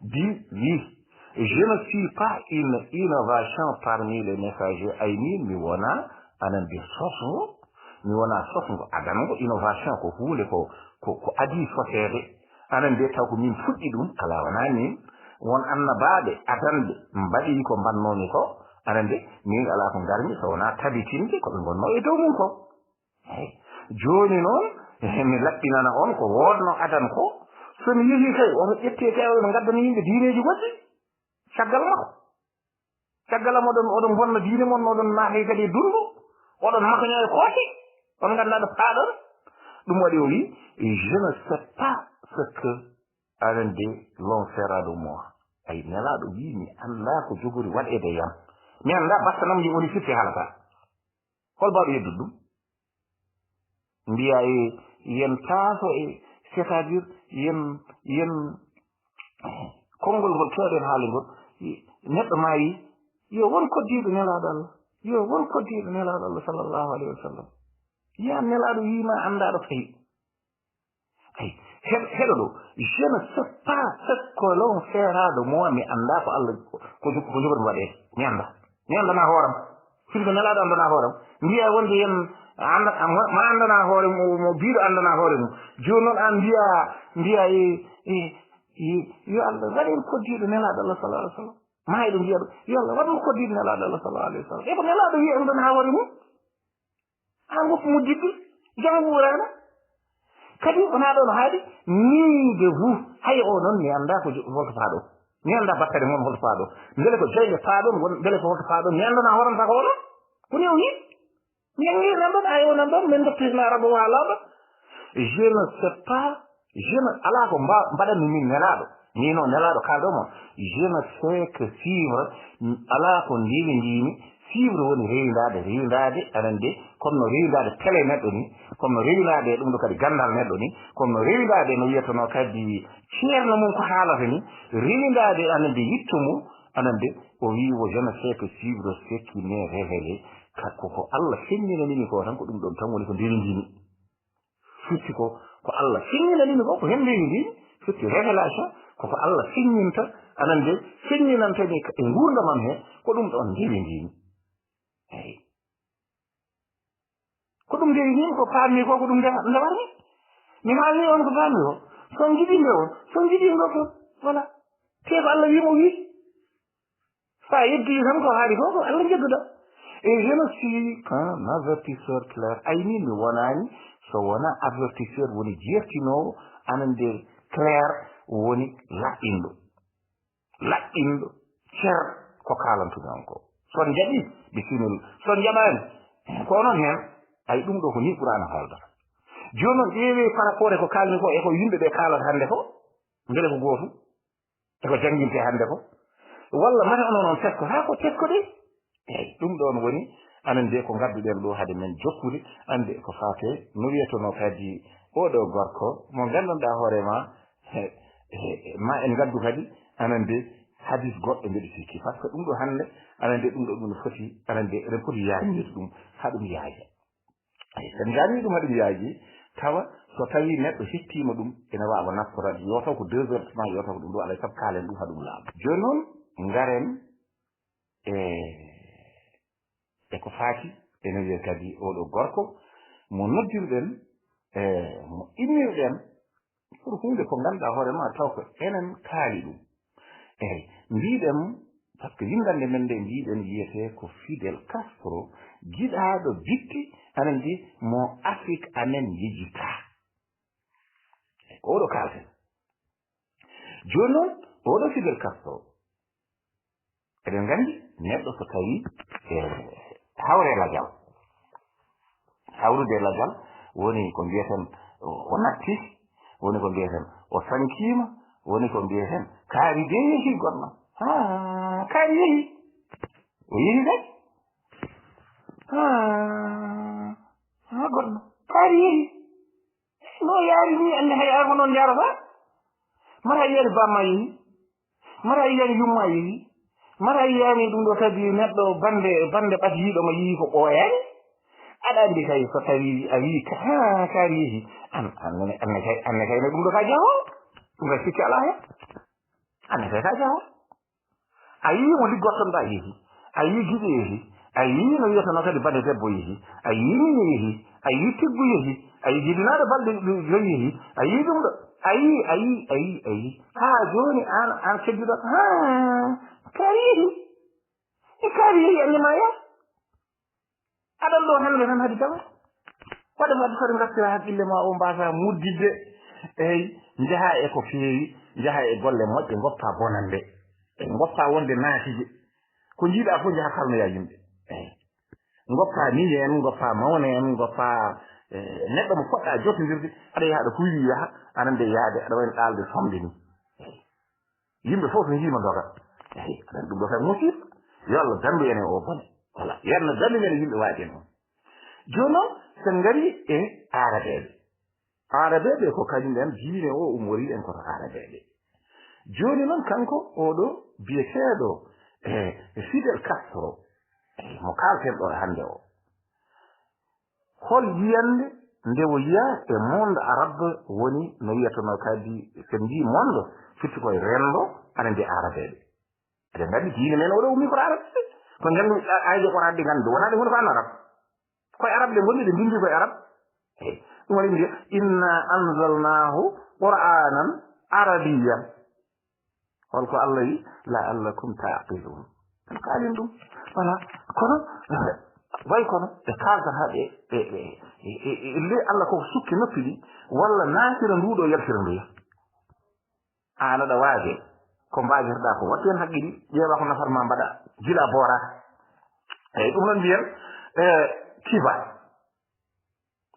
B: oui je ne suis pas une innovation parmi les messagers ayni mi wona anande sosngo mi wona sosngo adango innovation ko huunde ko adi fotede anande taw ko min fuɗɗi ɗum kala wona min won annabaɓe adanɓe mbaɗi ko mbannomi ko anande min ala ko garmi so wona tabitinde koɓe gonno e dow mum ko eyi joni noon mi laɓɓinana on ko wodno adan ko somi yeehi kay omo ƴetti kay omo gaddana yimɓe diineji goɗɗi caggal makko caggal am oɗon bonna diine mon oɗon naati kadi dundu oɗon makaño e kooti on ngannduɗaa ɗo paaɗon ɗum waɗi o wi je ne sais pas ce que arende l'on fera de moi ay nelaaɗo wi mi anndaa ko jogori waɗeede yam mi anndaa bastanam ji woni firti halata hol mbawɗo yeddude ɗum mbiya yen taaso e c' est à dire yen konngol ngol keewɗen haali ngol neɗɗo maayi yo won koddiiɗo nelaaɗo Allah yo won koddiiɗo nelaaɗo Allah sallllahu alayhi wa sallam yiyan nelaaɗo wiima anndaɗo fayi ay heɗo ɗo je ne sais pas ce que l'on fera de moi mi annda ko Allah ko jogori waɗede mi andana hooram firgo nelaaɗo andana hooram mbiya wonde yen ma andana hoore mo biiɗo andana hoore mum joni noon an mbiya yo Allah waɗen koddiiɗo nelaaɗo Allah sallallahu alaihi wa sallam maayiɗo mbiya ɗo yo Allah waɗmo koddiiɗo nelaaɗo Allah sallallahu alaihi wa sallam eko nelaaɗo wiya andana hoore mum an goppu mo jiɗɗi janggo wurana kadi wona ɗon haali ni de vous hay o noon mi annda ko holto paaɗo mi annda bakkade moon holto paaɗo beele ko joyde paaɗon beele ko holto paaɗon mi andana hooranta ko oɗon koni o wi mi angi nan ɗon ay o nan ɗon min doppisma arabo haalaɗo je ne sais pas ala ko mbaɗanmi min nelaaɗo ni noon nelaaɗo kalɗo mon je ne sais que suivre ala ko ndimi suivre woni rewindade anan de comme no rewindade télé neɗɗo ni comme no rewindade ɗum ɗo kadi gandal neɗɗo ni comme no rewindade no wiyatono kadi ceerno mum ko haalata ni rewindade anan de yitto mum anan de o wi wo je ne sais que suivre ce qui m'est révélé ko Allah feññinanimi ko tan ko ɗum ɗon tan woni ko nderindimi firti ko Allah feññinanimi ko hen nderindimi firti révélation koko Allah feññinta anan de feññinantani e gurdamam he ko ɗum ɗon nderindimi eyi ko ɗum nderindimi ko paammi ko ɗum ndewarmi mi haalni on ko paammi ko son jiɗinde on son jiɗingo ko voilà te ko Allah wimo wi sa yeddi tan ko haali ko Allah jedduɗa et je ne suis qu'un avertisseur clair ayni mi wonani so wona avertisseur woni jertinowo anan nder clair woni laɓɓinɗo cer ko kalantumi on ko son jaɓi bisimilla son jaɓani ko noon hen ay ɗum ɗo ko ni ɓurano haldata joni noon ƴeewi par rapport e ko kalmi ko eko yimɓeɓe kalata hande ko beele ko gootum eko jangguinte hande ko walla mata ono noon tesko ha ko tesko de eyyi ɗum ɗon woni anan de ko gadduɗen ɗo haade men jokkude ande ko fate no wiyetono kadi oɗo gorko mo gandanɗa hoorema ma en gaddu kadi anan de hadis goɗɗo mbeɗa sikki par ce que ɗum ɗo hande anan de ɗum ɗo ɗum foti anan de eɗen foti yaajide ɗum haɗum yaaja eyi sen jaani ɗum haɗum yaaji tawa so tawi neɗɗo hittima ɗum ene wawa naftorade yo taw ko 2 heures ma yo taw ko ɗum ɗo alay saabu kaalen ɗum haɗum laaɓa joni noon ngaren e ko faati ene wiye kadi oɗo gorko mo noddirɗen mo innirɗen pour hunde ko ganduɗa hoorema taw ko enen kaali ɗum eyyi mbiɗen par ce que yimgande men nde mbiɗen wiyete ko Fidel Castro giɗaɗo bitti anan ndi mo Afrique amen yejita ko oɗo kalten joni noon oɗo Fidel Castro eɗen gandi neɗɗo so tawi hawrude lajal woni ko mbiyeten o natti woni ko mbiyeten o sankima woni ko mbiyeten kaari de yehi goɗɗo kaari yehi o yehi kay goɗɗo kaari yehi no yaari ni ande hay ar ko noon jarata mara yiyani bamma yehi mara yiyani yumma yehi mara yiyani ɗum ɗo kadi neɗɗo bande ɓatiyiɗo mo yehi ko ɓooyani aɗa andi kay so tawi a wi kaari yehi anne kay no ɗum ɗo ka jaho ɗum kay sikki ala hen anne kay ka jaho a yii mo liggottonɗa yehi a yii giɗe yehi a yii no wiyatano kadi bande debbo yehi a yii mine yehi a yii tiggu yehi a yii jiɗinaɗo balɗe joyi yehi a yii ɗum ɗo a yii ha joni an keddiɗo kaari yehi e kaari yehi annema ya aɗan ɗo hande tan haadi tawa waɗa wadde foti gassira haqqille ma o mbasa muddidde eyyi jaaha e ko feewi jaaha e golle moƴƴe goppa bonande goppa wonde naatije ko jiiɗa fof jaha kalnoya yimɓe goppa ni en goppa mawne en goppa neɗɗo mo poɗɗa jottodirde aɗa yaha ɗo huyri yaha aɗa nde yaade aɗa wayno ɗalde somde ni yimɓe fof no jiima doga aɗa ɗum ɗo kay musiba yo Allah dandu enen o bone voilà yerno dandu men yimɓe waaji en on joni noon sen ngari e arabeɓe ko kañum en diine o umori en koto arabeɓe joni noon kanko oɗo biyeteɗo Fidel Castro mo kalten ɗo hannde o hol yiyande nde o yiya e monde arabe woni no wiyatano kadi sen mbi monde firti koye rendo ana nde arabeɓe eɗen nganndi diine men oɗo ummi koto arabe ko janngu ayde Qur'an ɗi nganndi wona ɗe woni ko an arab koye arab ɗe gonɗi ɗe mbindi koye arab ɗum waɗi mbiya inna anzalnahu qur'anan arabiyan holko Allah yi la'allakum taqilun en kaalin ɗum voilà kono way kono ɓe kalta ha ɓe le Allah koko sukki noppi ɗi walla naatira nduɗo yaltira nduya an aɗa waaje ko mbajirɗa ko wattu hen haqqi ɗi ƴeewa ko nafat ma mbaɗa gila boora eyyi ɗum noon mbiyen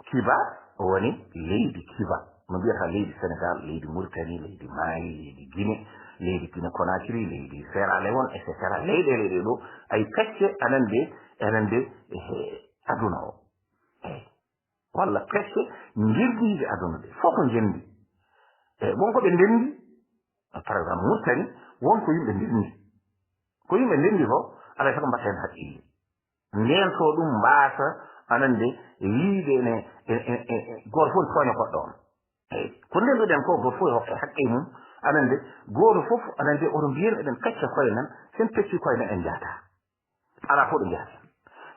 B: kiba woni leydi kiba no mbiyata leydi Sénégal leydi Mauritanie leydi Mali leydi Guinée leydi Guinée Conakry leydi Sierra Leone et cetera leyɗele ɗo ay pecce enen de aduna o eyyi walla pecce jirdiide aduna ɗe fof ko jendi eyyi wonko ɓe ndendi par exemple Mauritanie wonko yimɓe ndendi ko yimɓe ndendi ko alay sako mbatta hen haqqille nden to ɗum mbaasa anande yiide ne goto fof tooña goɗɗo on eyyi ko ndenduɗen ko goto fof hokke haqqe mum anande goto fof anande oto mbiyen eɗen pecca koye men sen pecci koye men en jaata ala fof ɗo jaata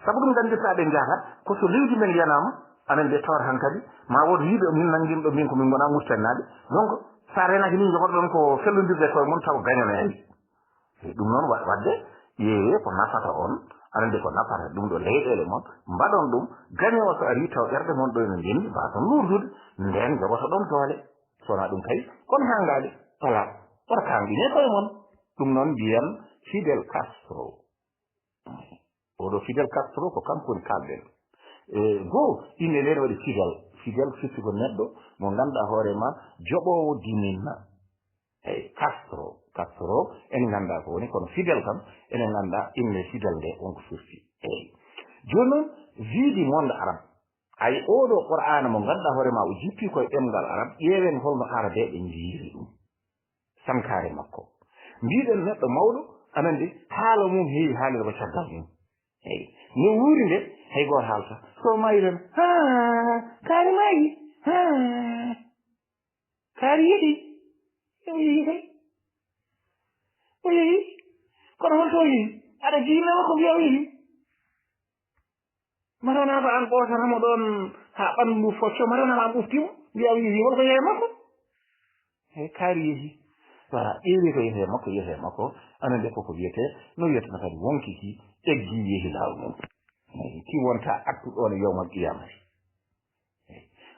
B: sabu ɗum gandirta ɗen jaata ko so leydi men yanama anande tawata han kadi ma woto yiide min nanguino ɗo min komin gona murtannaɓe donc sa renaki min jogoto ɗon ko fellodirde koye mon taw gañano en eyyi ɗum noon wadde ƴeewe ko nafata on anande ko nafata ɗum ɗo leyɗele moon mbaɗon ɗum gañe o so ari taw ɓerde moon ɗo ene ndendi mbason lurdude nden jogoto ɗon doole sowona ɗum tawi kono hangaɗe voilà oto kanɗine koye moon ɗum noon mbiyan Fidel Castro oɗo Fidel Castro ko kanko woni kalɗen goo inne nde waɗi Fidel firti ko neɗɗo mo ganduɗa hoorema joɓowo dininna eyyi Castro en ganda ko woni kono Fidel kam enen ganda inne Fidel nde wonko firti eyyi joni noon wiidi monde arabe ay oɗo Qur'ana mo ganduɗa hoorema o jippi koye ɗemgal arabe ƴeewen holno arabeɓe jiiri ɗum sankare makko mbiɗen neɗɗo mawɗo anande haala mum heewi haalirba caggal mum eyyi no wuuri nde hay goto haalta so mayiren kaari maayi kaari yiɗi o yeehi kay o yeehi kono holto yeehi aɗa jiinama ko mbiya o yeehi maronaba an ɓootanamo ɗon ha ɓanndu ndu focco maronama an ɓuftimo mbiya o yeehi holko yeehe makko hey kaari yeehi voilà ƴeewi ko yeehe makko anande koko wiyete no wiyeteno kadi wonkiki eggi yeehi lawol mum ti wonta attuɗo ne yowmal qiyamati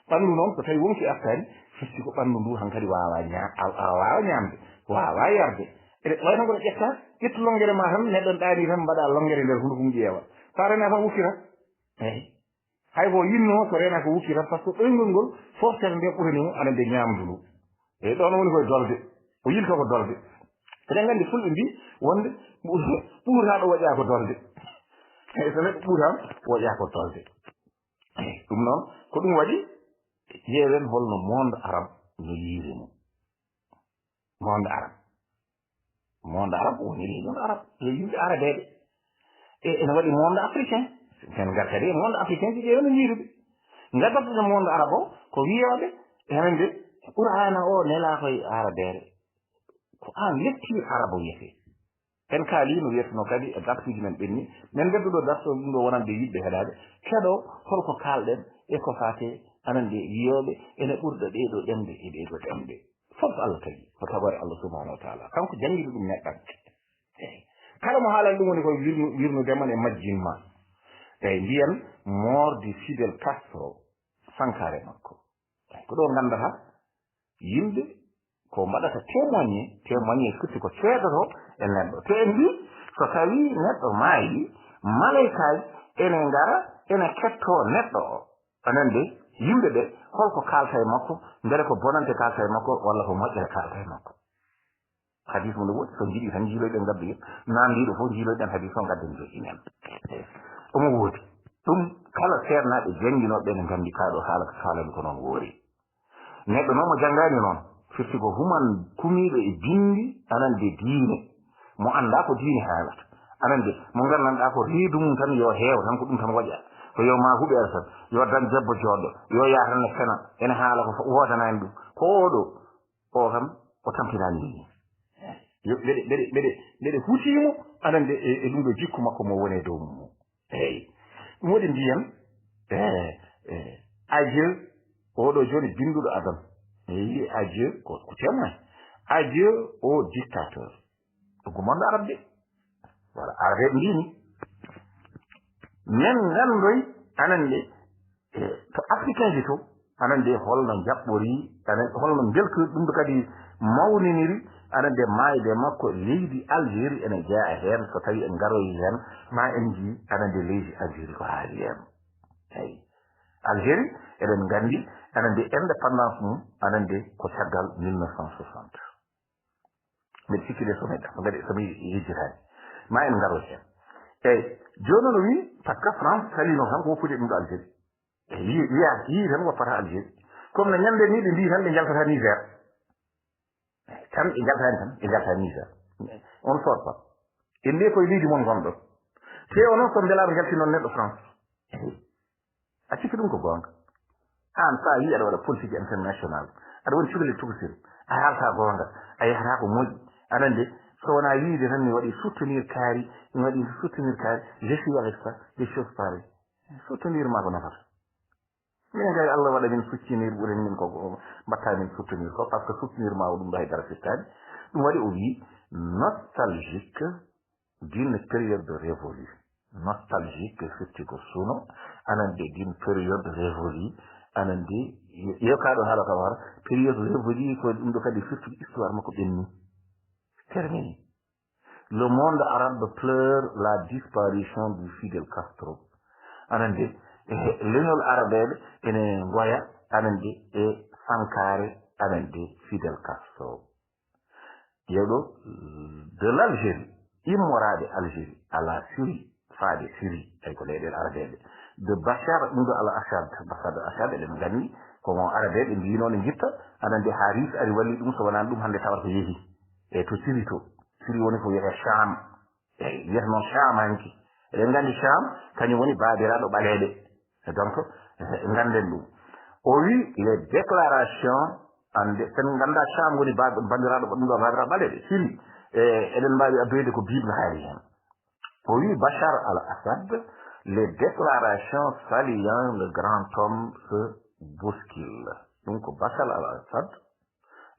B: ɓanndu noon so tawi wonki attani fisti ko ɓanndu ndu hankadi wawa ñamde wawa yarde ede wayno koɗo ƴetta ƴettu longere ma tan neɗɗon ɗaani tan mbaɗa longere nder hunde mum ƴeewa sa rena tan wukki tan eyyi hay ko yinno so rena ko wukki tan par ce que ɗoygol ngol fortere nde ɓuranimo aɗa nde ñamdu ndu eyyi ɗon woni koye dolde o yilto ko dolde eɗen nganndi fulɓe mbi wonde ɓuurtaɗo woƴƴa ko dolde eyyi so neɗɗo ɓuurama woƴƴa ko dolde eyyi ɗum noon ko ɗum waɗi ƴeewen holno monde arabe no yiirimo monde arabe woni leyɗon arabe yo yimɓe arabeɓe e ene waɗi monde africain en gartade monde africain ji ƴeewe no yiiruɓe gaddatde monde arabe o ko wiyoɓe enande Qur'ana o nela koye arabeere ko an letti arabo wiyete en kaali no wiyeteno kadi e darsuji men ɓenni men bedduɗo darso ɗum ɗo wonande yiɗɓe heɗade keɗo holko kalɗen e ko fate anande yiyoɓe ene ɓurɗa ɗeɗo ɗemde e ɗeɗo ɗemde fof Allah tagi ko tagore Allah subhanahu wa taala kanko jangguiɗo ɗum neɗɗan eyyi kala mo haalani ɗum woni koye wirnudema e majjinma eyyi mbiyan mordi Fidel Castro sankare makko ko ɗo gandata yimɓe
A: ko mbaɗata témoigné firti ko ceedoto e neɗɗo te en mbi so tawi neɗɗo maayi malaikaji ene ngara ene ketto neɗɗo o anande yimɓe ɓe holko kalta e makko mbele ko bonante kalta e makko walla ko moƴƴere kalta e makko hadis mo no woodi so jiiɗi tan jiiloyɗen gaddu yen nandiɗo fof jiiloyɗen hadis o gadden jogi men omo woodi ɗum kala seernaɓe jannginoɓe ne nganndi kaɗo haala ko kalani ko noon woori neɗɗo noon mo janngani noon firti ko human kumiɗo e bindi anande diine mo annda ko diine haalata anande mo nganndanɗa ko reedu mum tan yo heew tan ko ɗum tan waƴa ko yo ma huɓere tan yo dan debbo joɗɗo yo yaa tan ne fena ene haala ko wodanani ɗum ko oɗo o kam o tampinani ndini ɓeɗe hutimo anande e ɗum ɗo jikku makko mo woni dow mum eyyi ɗum waɗi mbiyan adieu oɗo joni binduɗo adam yi adieu ko témoin adieu au dictateur ko gumonɗo arab de voilà arabe mbini men gandoy anande to africain ji to anande holno jaɓɓori holno beltori ɗum ɗo kadi mawniniri anande maayde makko leydi algérie ene jaa heen so tawi en garoyi heen ma en jii anande leydi algérie ko haali heen eyi algérie eɗen nganndi anande indépendance mum anande ko caggal 1960 mbiɗa sikkide somi hijjitani ma en ngaro heen eyyi joni no wi par ce que france salino tan ko woppude ɗum ɗo algérie eyi yii tan woppata algérie comme no ñande ni ɓe mbi tan ɓe jaltata niger tan ɓe jaltani tan ɓe jalta niger on sort pas en mbiye koye leydi mon gonɗo te o noon so mbelaɓe jalti noon neɗɗo france a sikki ɗum ko gonga an sa yi aɗa waɗa politique international aɗa woni cukalel tugasel a haalta gonga a yahata ko moƴƴi aɗande so wona wiide tan mi waɗi soutenir kaari mi waɗi soutenir kaari je suis avec ça des choses pareilles soutenir ma ko nafata minen kay allah waɗa min soutenir ɓuuren min ko mbatta min soutenir ko par ce que soutenir ma o ɗum ɗo haydara fittani ɗum waɗi o wi nostalgique d'une période révolue nostalgique fitti ko suno anande d'une période révolue anande yo kaɗo haala kam wara période révolue ko ɗum ɗo kadi firti histoire makko ɓenni terminé le monde arabe pleure la disparition du Fidel Castro anande leñol arabeɓe ene goya anande e sankare anande Fidel Castro yeɗo de l'Algérie immorade Algérie à la Syrie faade Syrie ay ko leyɗele arabeɓe de Bachar ɗum ɗo al Assad eɗen ganni komo arabeɓe mbino ne jitta anande Haris ari walli ɗum so wonani ɗum hande tawata ko yeehi e to Syrie to Syrie woni ko wiyete Cham eyi wiyata noon Cham hanki eɗen gandi Cham kañum woni baabiraɗo ɓaleɗe donc ganden ɗum o wi les déclarations ande sen ganda Cham woni bandiraɗo ɗum ɗo babiraɗo ɓaleɗe Syrie eɗen mbawi addoyde ko bible haali hen o wi Bachar al-Assad les déclarations saluant le grand homme se bousculent donc Bachar al-Assad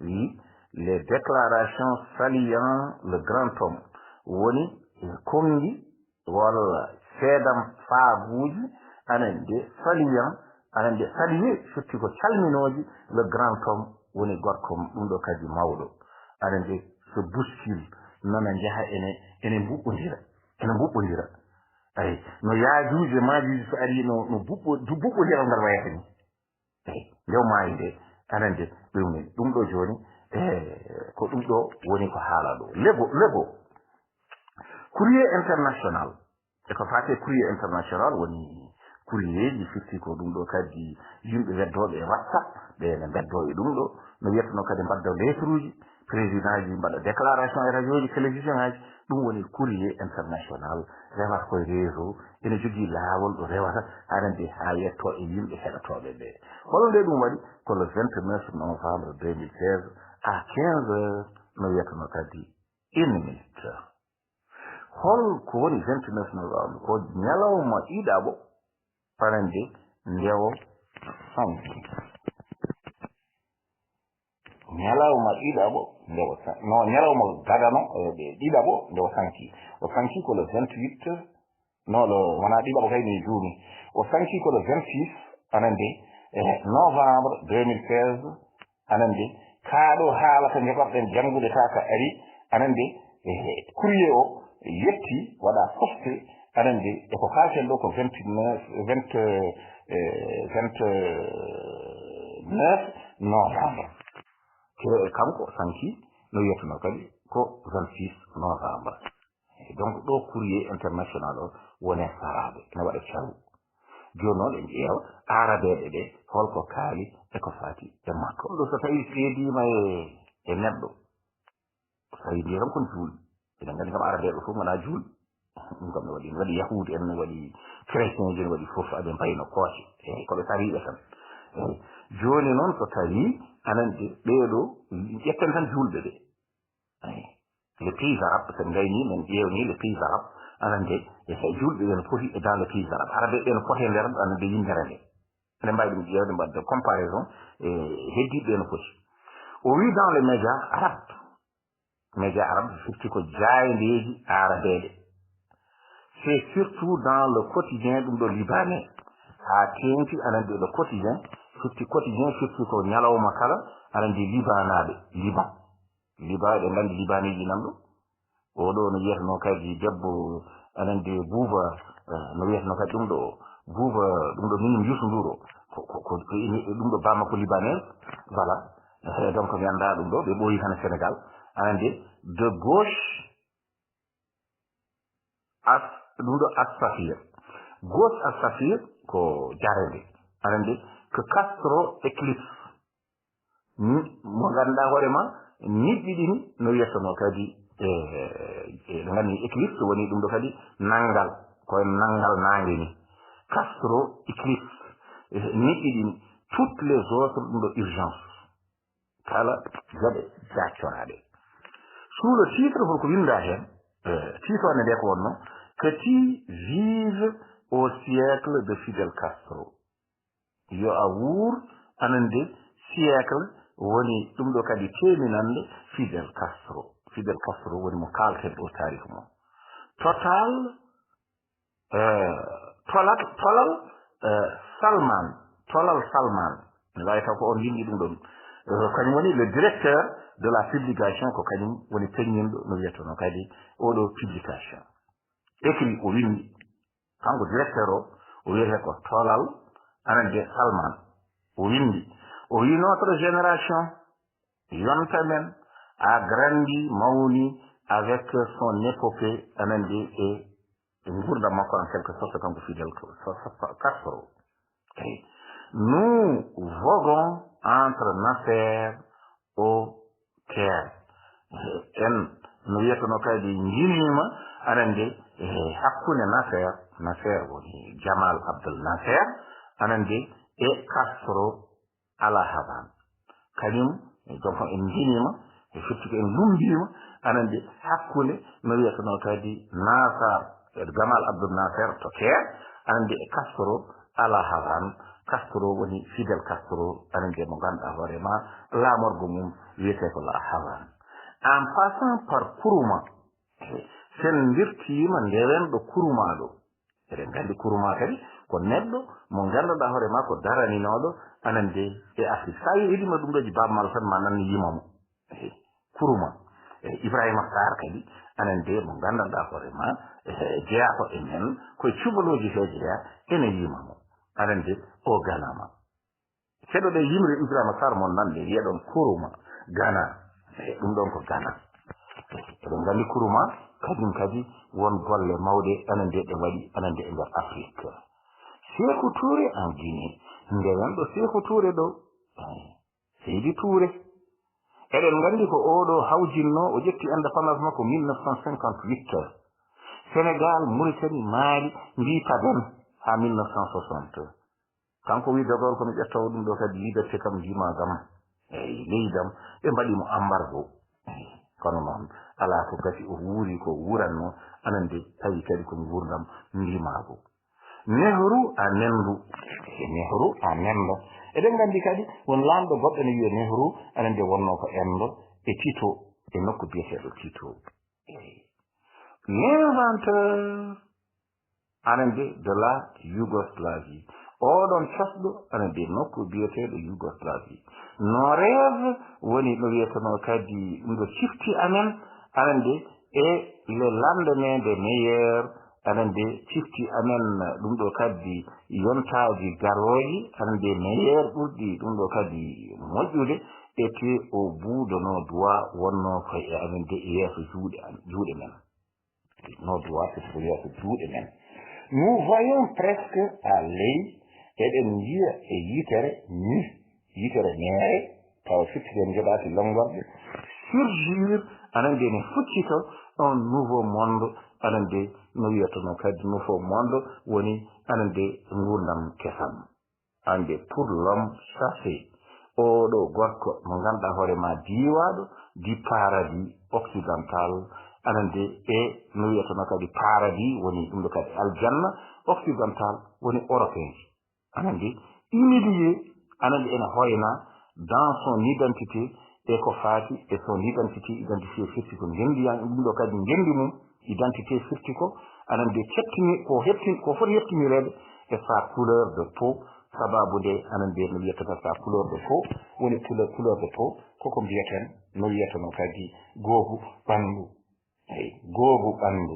A: wi les déclarations saluant le grand homme woni komdi walla seedam faabuji anande saluant anande saluer firti ko calminoji le grand homme woni gorko ɗum ɗo kadi mawɗo anande se bouscule nana jaha ene mbuɓɓodira ayi no yaajuje majuji so ari no buɓɓodira ngal wayata ni eyi ndew maayi nde anande ɗum ɗo joni ko ɗum ɗo woni ko haala ɗo lego courrier international eko fate courrier international woni courrier ji firti ko ɗum ɗo kadi yimɓe weddoɓe e whatsapp ɓe ne beddo e ɗum ɗo no wiyatno kadi mbadda lettre uji président ji mbaɗa déclaration e radio ji télévision aji ɗum woni courrier international rewata koye réseau ene jogui laawol ɗo rewata aɗande ha yetto e yimɓe heɗotoɓe ɓe holo nde ɗum waɗi ko le 29 novembre 2016 à 15 heures no wiyatano kadi 1 minute hol ko woni 29 novembre ko ñalawma ɗiɗaɓo panande ndewo sanki ñalawma ɗiɗaɓo ndewo no ñalawma gadano ɗiɗaɓo ndewo sanki o sanki ko le 28 no le wona ɗiɗaɓo kayni juumi o sanki ko le 26 anande novembre 2016 anande
B: kaɗo haala ko jogoɗen janngude ta ka ari anande courrier o yetti waɗa poste anande eko kalten ɗo ko 29 novembre kanko sanki no wiyetano kadi ko 26 novembre donc ɗo courrier international o wone saraɓe ne waɗa caru joni noon en ƴeewa arabeɓe ɓe holko kaali eko fati e makko ɗo so tawi seedima e neɗɗo so tawi mbiye kam kon juulɓe eɗen nganndi kam arabeɓe fof gona juulɓe ɗum kam ne waɗi yahude en ne waɗi chrétien ji ne waɗi fof aɓe mbayno kooce eyi koɓe tariɓe tan eyi joni noon so tawi anande ɓeeɗo ƴetten tan juulɓe ɓe eyi les pays arabes sen gayni men ƴeewni les pays arabes anande e julɓe ɓe no poti e dans les pays arabes arabe ɓe no pote nder anande yimɓere nde ene mbawi ɗum ƴeewde mbadde comparaison e heddiɓe ɓe no poti o wi dans les médias arabes firti ko jayndeji arabeɓe c'est surtout dans le quotidien ɗum ɗo libanais ha tengti anande le quotidien firti ko ñalawma kala anande libanaɓe liban ɗe nganndi libaniji nan ɗo oɗo no wiyatano kadi debbo anande buuba no wiyatano kadi ɗum ɗo buuba ɗum ɗo minim Youssou Ndour o ɗum ɗo bamma ko libanais voilà donc mi annda ɗum ɗo ɓe ɓooyi tan Sénégal anande de gauche ɗum ɗo As-Safir gauche As-Safir ko jarede anande que Castro éclipse mo ganduɗa hoorema niɗɗiɗini no wiyatano kadi ngani éclipse woni ɗum ɗo kadi nangal koye nangal nangue ni Castro éclipse niɗɗiɗini toutes les autres ɗum ɗo urgence kala jaɓe jaccoraɗe sous le titre holko winda hen titre nde ko wonno que ti vive au siècle de Fidel Castro yo a wuur anande siècle woni ɗum ɗo kadi teminande Fidel Castro woni mo kalten ɗo tarihu mo tolal Salman ne wawi taw ko on yimɗi ɗum ɗon kañum woni le directeur de la publication ko kañum woni peññinɗo no wiyatono kadi oɗo publication écrit o windi kanko directeur o wiyete ko tolal anande Salman o windi o wi notre génération yonta men a grandi mawni avec son épopée anande e gurdam makko en quelque sorte kanko Fidel Castro nous voguons entre Nasser au Caire en no wiyatano kadi jinima anande hakkunde Nasser woni Jamal Abdel Nasser anande e Castro ala Havane kañum donc en jinima e firti ko en lumbima anande hakkunde no wiyatano kadi Gamal Abdel Nasser to Caire anande e Castro ala Havane Castro woni Fidel Castro anande mo ganduɗa hoorema laamorgo mum wiyete ko la Havane en passant par Kuruma sen dirtima ndewenɗo Kuruma ɗo eɗen gandi Kuruma kadi ko neɗɗo mo ganduɗa hoorema ko daraninoɗo anande e Afrique sa yi idima ɗum ɗoji babmal tan ma nan yimamo Kuruma Ibrahima Sarr kadi anande mo ganduɗa hoorema jeyato e men koye cuɓaloji he jeeya ene yimamo anande o ganama seɗo ɗe yimre Ibrahima Sarr mon nande wiyeɗon Kuruma Gana ɗum ɗon ko Gana eɗen gandi Kuruma kañum kadi won golle mawɗe anande ɗe waɗi anande e nder Afrique Sékou Touré en Guinée ndewen ɗo Sékou Touré ɗo Seydi Touré eɗen gandi ko oɗo hawjinno o ƴetti indépendance makko 1958 Sénégal Mauritanie Mali mbi paden ha 1960 kanko wi dogor komi ƴettawo ɗum ɗo kadi liberté kam jimagam eyi leydam ɓe mbaɗimo embargo kono noon ala ko gasi o wuuri ko wuranno anande tawi kadi komi wurdam mbimago Nehru a nendo eɗen gandi kadi won lamɗo goɗɗo ne wiya Nehru anande wonno ko endo e Tito e nokku biyeteɗo Tito l'inventeur anande de la Yougoslavie oɗon casɗo ana de nokku biyeteɗo Yougoslavie no rêve woni no wiyeteno kadi ɗum ɗo cifti amen anande e le lendemain des meilleurs anande cifti amen ɗum ɗo kadi yontaji garoji anande meilleur ɓurɗi ɗum ɗo kadi moƴƴude était au bout de nos doigts wonno ko e amen de yeeso juuɗe men nos doigts c'est pour yeeso juuɗe men nous voyons presque à l'œil eɗen jiya e yitere ni yitere ñeere taw fittiden joɗaati longorde surgir anande ne fuccito un nouveau monde anande no wiyatono kadi nouveau monde woni anande ngurdam kesam ande pour l'homme chassé oɗo gorko mo ganduɗa hoore ma diwaɗo di paradis occidental anande e no wiyatono kadi paradis woni ɗum ɗo kadi aljanna occidental woni européen anande humilié anande ene hoyna dans son identité e ko faati e son identifié firti ko ngendiyan ɗum ɗo kadi ngendi mum identité firti ko anande kettini ko foti hettinireede e sa couleur de peau sababu nde anande no wiyetata sa couleur de peau woni couleur de peau koko mbiyeten no wiyeteno kadi googu ɓanndu eyi googu ɓanndu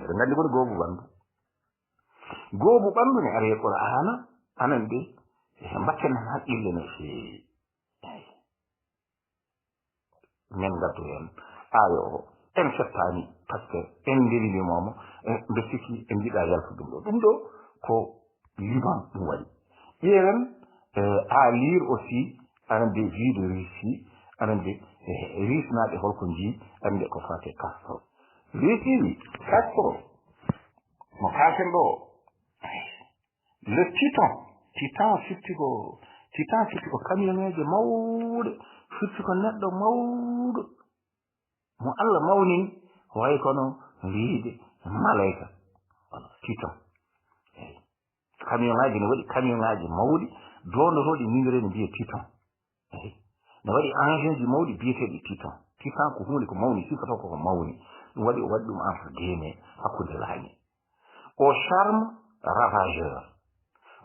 B: eɗen nganndi kodi googu ɓanndu googu ɓanndu ne ari e qur'ana anande mbatten hen haqqille no feewi eyi men ngaddu hen aayo o en settani par ce que en ndelinimomo mbe sikki en jiɗa yaltu ɗum ɗo ko liban ɗum waɗi ƴeewen à lire aussi anande vie de Russie anande Russie naaɓe holko jii ande ko fate Castro Russie Castro mo kalten ɗo le titan firti ko camionneje mawɗe firti ko neɗɗo mawɗo mo Allah mawnini way kono wiide malayka titan eyi camion ngaji ne waɗi camion ngaji mawɗi dondotoɗi numéro ne mbiye titan eyi ne waɗi engin ji mawɗi biyeteɗi titan ko hunde ko mawni sifato koko mawni ɗum waɗi o waɗi ɗum entre guillemets hakkude laañi au charme ravageur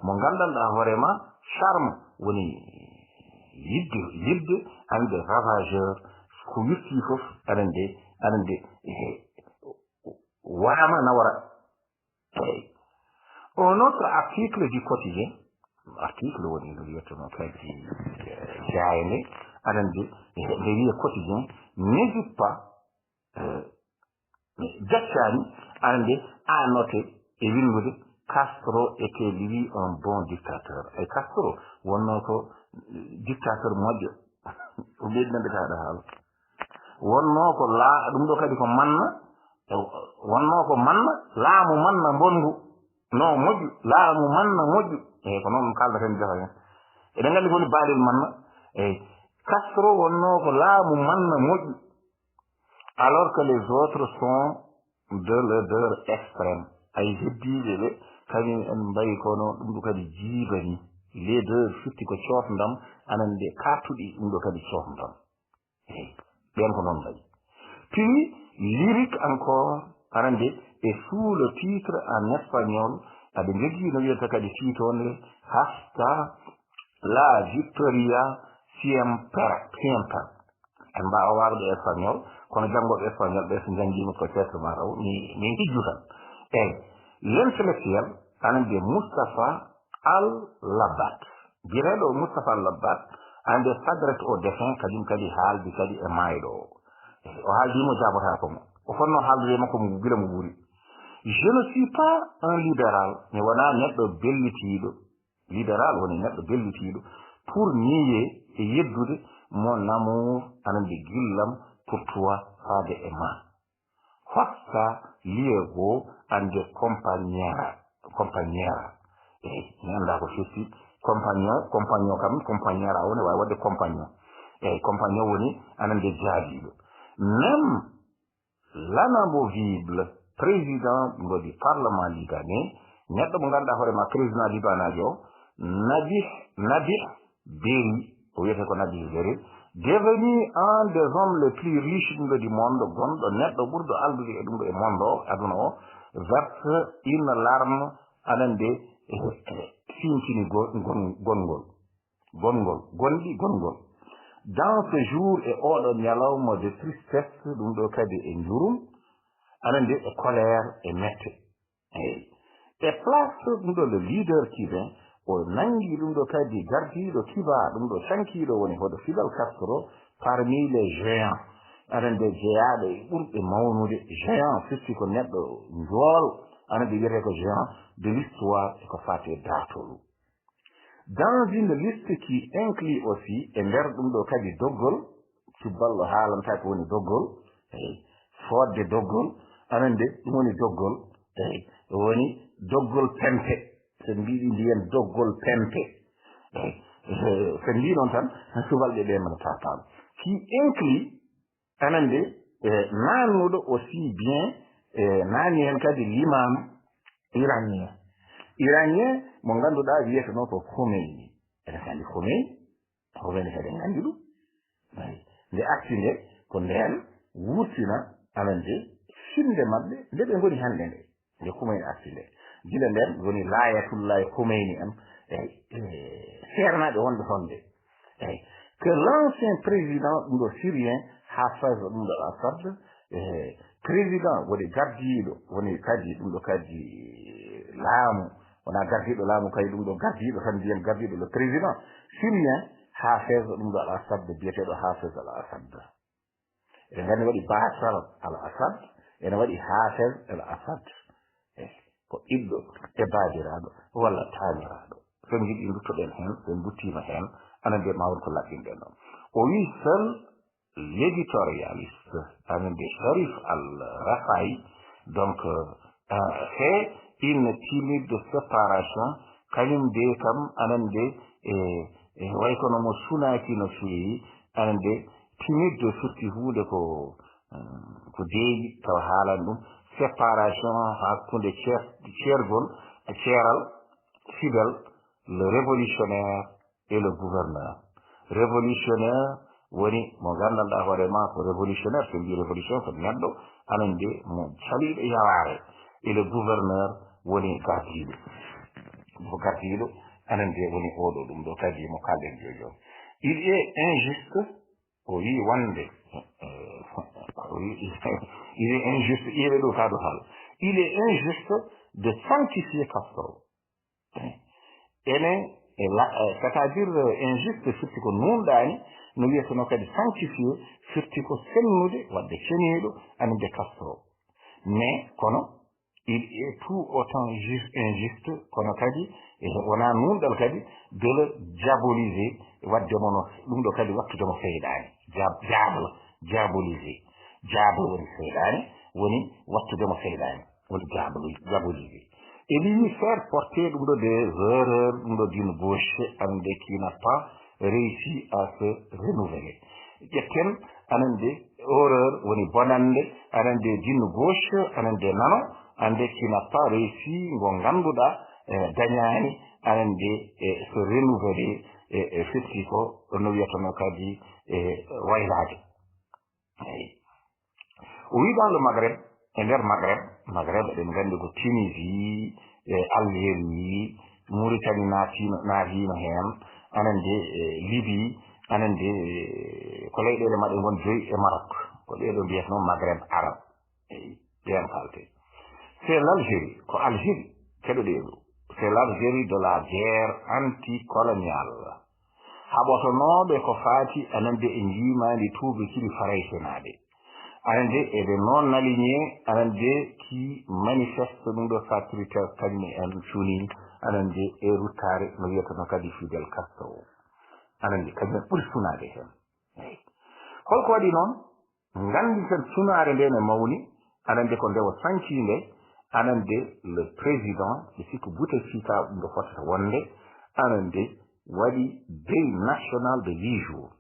B: mo gandanɗa hoorema charme woni yidde ande ravageur ko wirti fof anande wama nawara eyi un autre article du quotidien article woni no wiyeteno kadi jayne anande nde wiye quotidien n'hésite pas jaccani anande a noté e windude Castro était lui un bon dictateur et Castro wonno ko dictateur moƴƴo o ɓeydinandetaɗo haala wonno ko ɗum ɗo kadi ko manna wonno ko manna laamu manna bongu no moƴƴu laamu manna moƴƴu eyi ko noon ɗum kaldaten jafa hen eɗen nganndi koni baalel manna eyi Castro wonno ko laamu manna moƴƴu alors que les autres sont de l'odeur extrême ay heddiɓe ɓe kañum en mbayi kono ɗum ɗo kadi jiibani les deux fitti ko coofdam anande kattuɗi ɗum ɗo kadi coofdam eyi ɓen ko noon mbayi puis lyrique encore anande et sous le titre en espagnol aɓe jogii no wiyata kadi tiitonde hasta la victoria siempre en mbawa wawde espagnol kono janngoɓe espagnol ɓe so janngima ko ceerto ma raw mi hijju tan eyi l'intellectuel anande Moustapha al-Labbat biyeteɗo Moustapha al-Labbat ande s'adresse au défunt kadim kadi haaldi kadi e maayɗo o o haaldimo jabota komo o fonno haaldude makko mo gila mo ɓuuri je ne suis pas un libéral mi wona neɗɗo bellitiiɗo libéral woni neɗɗo bellitiiɗo pour nier e yeddude mon amour anande gillam pour toi faade e ma hossa liego ande compagniera eyi mi annda ko firti compagnon kam compagniera woni wawi wadde compagnon eyi compagnon woni anande jaabiɗo même l'anamovible président ngodi parlement libanais neɗɗo mo ganduɗa hoorema président libanajo o Nabih Berri o wiyete ko Nabih Berri devenu un des hommes les plus riches ɗum ɗo du monde gonɗo neɗɗo ɓurɗo aldude e ɗum ɗo e monde o aduna o verse une larme anande sintini gongol dans ce jour e oɗo ñalawma de tristesse ɗum ɗo kadi e jurum anande e colère e mette e place ɗum ɗo le leader kiɓen o nangi ɗum ɗo kadi gardiɗo kiba ɗum ɗo cankiɗo woni hoɗo Fidel Castro parmi les géants anande jeyaɗo e ɓurɓe mawnude géant firti ko neɗɗo njool anande wiyete ko géant de l'histoire e ko fate datolu dans une liste qui inclut aussi e nder ɗum ɗo kadi doggol cuballo haalanta ko woni doggol fodde doggol anande ɗum woni doggol woni doggol pente so mbiɗi ndiyen doggol pente so mbi noon tan subalɓe ɓe mana tatalo qui inclut anande nanuɗo aussi bien nani hen kadi l'imam iranien mo ganduɗa wiyeteno ko Khomeini eɗen gandi Khomeini kadi gandi ɗum nde arti nde ko nden wurtina anande finde mabɓe nde ɓe goni hande nde Khomeini arti nde gila nden woni layatullahi Khomeini en seernaɓe wonde honde que l'ancien président ɗum ɗo syrien Hafez ɗum ɗo Assad président woni gardiɗo woni kadi ɗum ɗo kadi laamu wona gardiɗo laamu kadi ɗum ɗo gardiɗo tan mbiyen gardiɗo le président syrien Hafez ɗum ɗo al Assad biyeteɗo Hafez al Assad eɗen gandi waɗi Bashar al Assad ene waɗi Hafez al Assad ko ɓiɗɗo e baadiraɗo walla taaniraɗo so jiɗi duttoɗen hen so duttima hen anande ma won ko laɓɓinɗen ɗon o wi seul l'éditorialiste anande Sharif al-Rafai donc fait une timide séparation kañum de kam anande way kono mo sunaki no feewi anande timide firti huude ko deeƴi taw haalan ɗum séparation hakkunde ceergol ceeral Fidel le révolutionnaire et le gouverneur révolutionnaire woni mo gandanɗa hoorema ko révolutionnaire so mbi révolution ko neɗɗo anande mo saliɗo yaware et le gouverneur woni gardiɗo anande woni oɗo ɗum ɗo kadi mo kalɗen jojo il est injuste o wi wonde il est injuste il est injuste de sanctifier Castro enen c'est-à-dire injuste firti ko nunɗani no wiyeteno kadi sanctifier firti ko sennude wadde ceniɗo anande Castro mais kono il est tout autant injuste kono kadi wona nunɗal kadi de le diaboliser waddemono ɗum ɗo kadi wattudemo seyɗani diaboliser jaabo woni seyɗani woni wattudemo seyɗani woni diaboliser et lui faire porter ɗum ɗo des erreurs ɗum ɗo d'une gauche anande qui n'a pas réussi à se renouveler ƴetten anande horreur woni bonande anande d'une gauche anande nano ande qui n'a pas réussi ngo ganduɗa dañani anande se renouveler e firti ko no wiyatano kadi waylade o wi dans le Maghreb e nder Maghreb eɗen gandi ko Tunisie Algérie Mauritanie naatino hen anande Libye anande ko leyɗele maɗe gon joyi e Maroc ko ɗeɗo mbiyatno Maghreb arabe ɓen kalte c'est l'Algérie ko Algérie keɗoɗeɗo c'est l'Algérie de la guerre anticoloniale haɓotonoɓe ko faati anande e jimandi tuuɓe kili faraysenaɗe anande eɓe non aligné anande qui manifeste ɗum ɗo sacrifice kañum en cuni anande e ruttare no wiyatano kadi Fidel Castro anande kañum ɓuri sunade hen holko waɗi noon gandi ten sunare nde ne mawni anande ko ndewo sancinde anande le président e sikko Bouteflika ɗum ɗo fotata wonde anande waɗi deuil national de 8 jours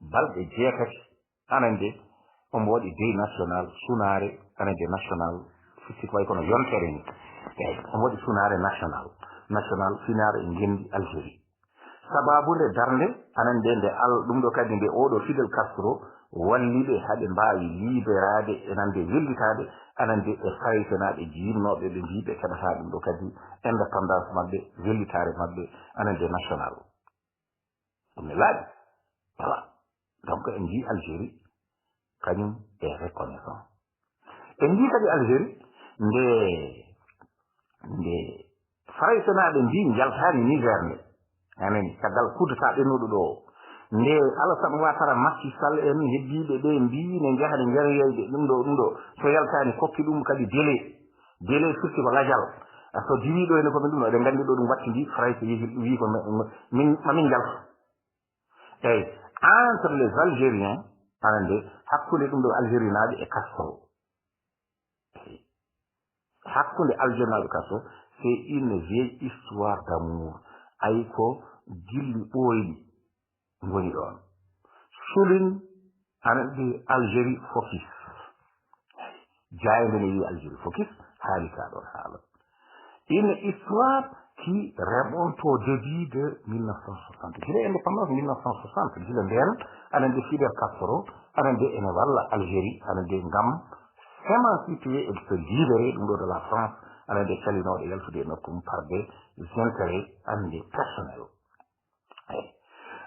B: balɗe jeetati anande omo waɗi deuil national sunare anande national sikko way kono yontere ni omo waɗi sunare national sunare e gendi Algérie sababude darnde anande nde ɗum ɗo kadi nde oɗo Fidel Castro
A: walliɓe haɓe mbawi liberade enande wellitade anande e faytenaɓe jinnoɓe ɓe mbiɓe keɓata ɗum ɗo kadi indépendance mabɓe wellitare mabɓe anande national ɗum ne laaɓi voilà donc en jii Algérie kañum e reconnaissant en jii kadi Algérie nde faytenaɓe mbi jaltani Niger nde anani caggal kudata ɓennuɗo ɗo nde Alassane Ouattara Macky Sall en heddiɓe ɓe mbi ne jaha ne jarayeyde ɗum ɗo so yaltani kokki ɗum kadi délai firti ko lajal so diwiɗo ene komin ɗum ɗo eɗen gandi ɗo ɗum watti ndi France yehi wi ko mamin jalto eyyi entre les Algériens anande hakkude ɗum ɗo Algérie naɓe e Castro hakkude Algérie naɓe Castro c'est une vieille histoire d'amour ayi ko gilli ɓooyɗi ngoni ɗon sulin anande Algérie focus jayde ne wi Algérie focus haali ka ɗon haala une histoire qui remonte au début de 1960 gila indépendance 1960 gila nden anande Fidel Castro anande ene walla Algérie anande ngam s'émanciper et se libérer ɗum ɗo de la France anande calinoɗe yaltude e nokkum par des intérêts anande personnels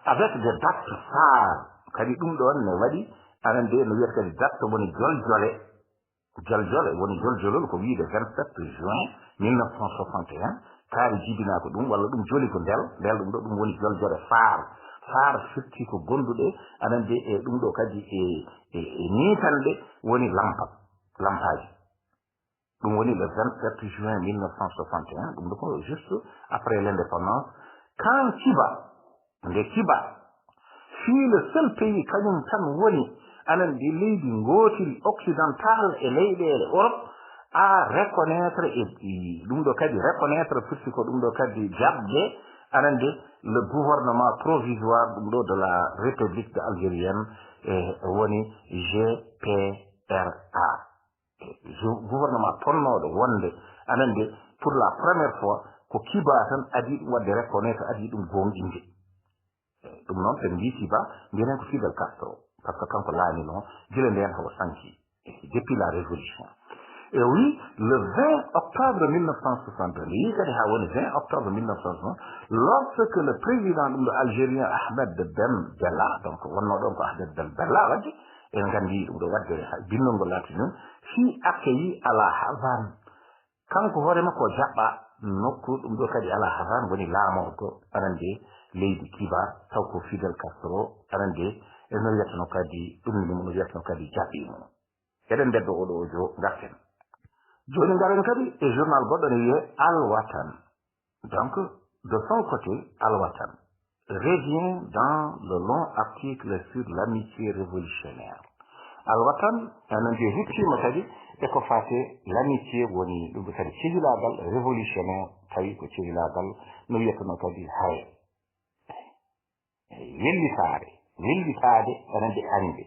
A: avec des dates phares kadi ɗum ɗon ne waɗi anande no wiyata kadi date woni joljole woni joljolol ko wiide 27 juin 1961 kaari jibina ko ɗum walla ɗum joli ko ndel ɗum ɗo ɗum woni joljole phare firti ko gonduɗe anande e ɗum ɗo kadi e niitanɗe woni lampaji ɗum woni le 27 juin 1961 ɗum ɗo ko juste après l'indépendance quand Cuba fut le seul pays kañum tan woni anande leydi gootiri occidental e leyɗele Europe a reconnaître e ɗum ɗo kadi reconnaître firti ko ɗum ɗo kadi jaɓde anande le gouvernement provisoire ɗum ɗo de la république de algérienne woni GPRA gouvernement ponnoɗo wonde anande pour la première fois ko Cuba tan adi ɗum wadde reconnaître adi ɗum gonɗinde ɗum noon sen mbi Cuba mbinen ko Fidel Castro par ce que kanko laami noon gila nden hawo sanki depuis la révolution et oui le 20 octobre 1962 nde yi kadi ha woni 20 octobre 1960 lorsque le président ɗum ɗo algérien Ahmed Ben Bella donc wonno ɗon ko Ahmed Ben Bella wadde en gandi ɗum ɗo wadde binnol ngol laati ɗum fi accueilli à la Havane kanko hoore makko jaɓɓa nokku ɗum ɗo kadi à la Havane woni laamorgo anande leydi Cuba taw ko Fidel Castro anande eno wiyatano kadi ɗum ni no wiyatano kadi jaɓɓimo eɗen beddo oɗo ojo garten joni garen kadi e journal goɗɗo ne wiye Al Watan donc de son côté Al Watan revient dans le long article sur l'amitié révolutionnaire Al Watan anande huttima kadi eko fate l'amitié woni ɗum kadi civilagal révolutionnaire tawi ko civilagal no wiyatano kadi hay wellitade anande hande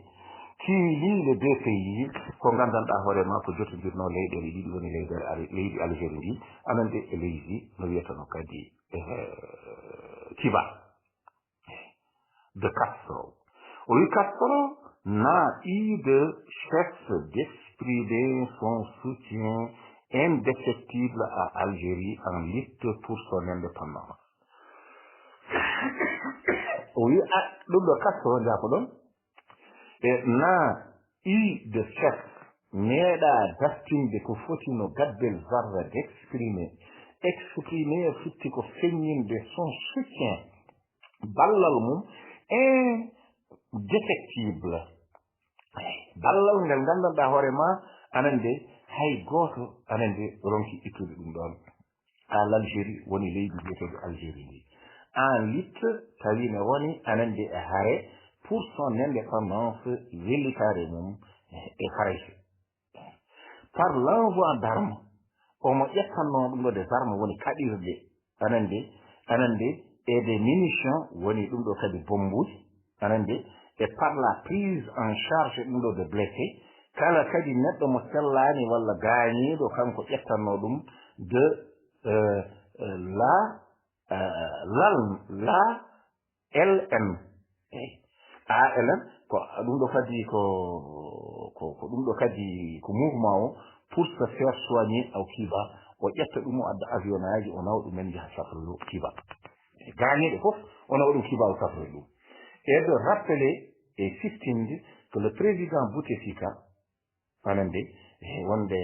A: kiili les deux pays ko gandanɗa hoorema ko jotodirno leyɗele ɗiɗi woni leydi Algérie ndi anande e leydi no wiyatano kadi Cuba de Castro oui Castro n'a eu de cesse d'exprimer son soutien indéfectible à Algérie en lutte pour son indépendance oui ɗum ɗo Castro jako ɗon e n'a eu de cesse meeɗa dartinde ko foti no gabbel zarra d'exprimer fitti ko feññinde son soutien ballal mum indéfectible ballal ngel gandanɗa hoorema anande hay goto anande ronki ittude ɗum ɗon à l'Algérie woni leydi biyeteɗo Algérie ndi en lutte tawi ne woni anande e haare pour son indépendance wellitare mum e farayse par l'envoi d'armes omo ƴettanno ɗum ɗo des armes woni kaɗirɗe anande et des munitions woni ɗum ɗo kadi bombuji anande et par la prise en charge ɗum ɗo de blessé kala kadi neɗɗo mo sellani walla gaañiɗo kanko ƴettanno ɗum de la LN ALN
B: ko ɗum ɗo kadi ko ɗum ɗo kadi ko mouvement o pour se faire soigner au Kiba o ƴetta ɗum o adda avionnage o nawa ɗumen jaha safrelu Kiba gaañeɗe fof o nawa ɗum Kiba o safrelu ɗum et de rappeler et siftinde que le président Bouteflika anande wonde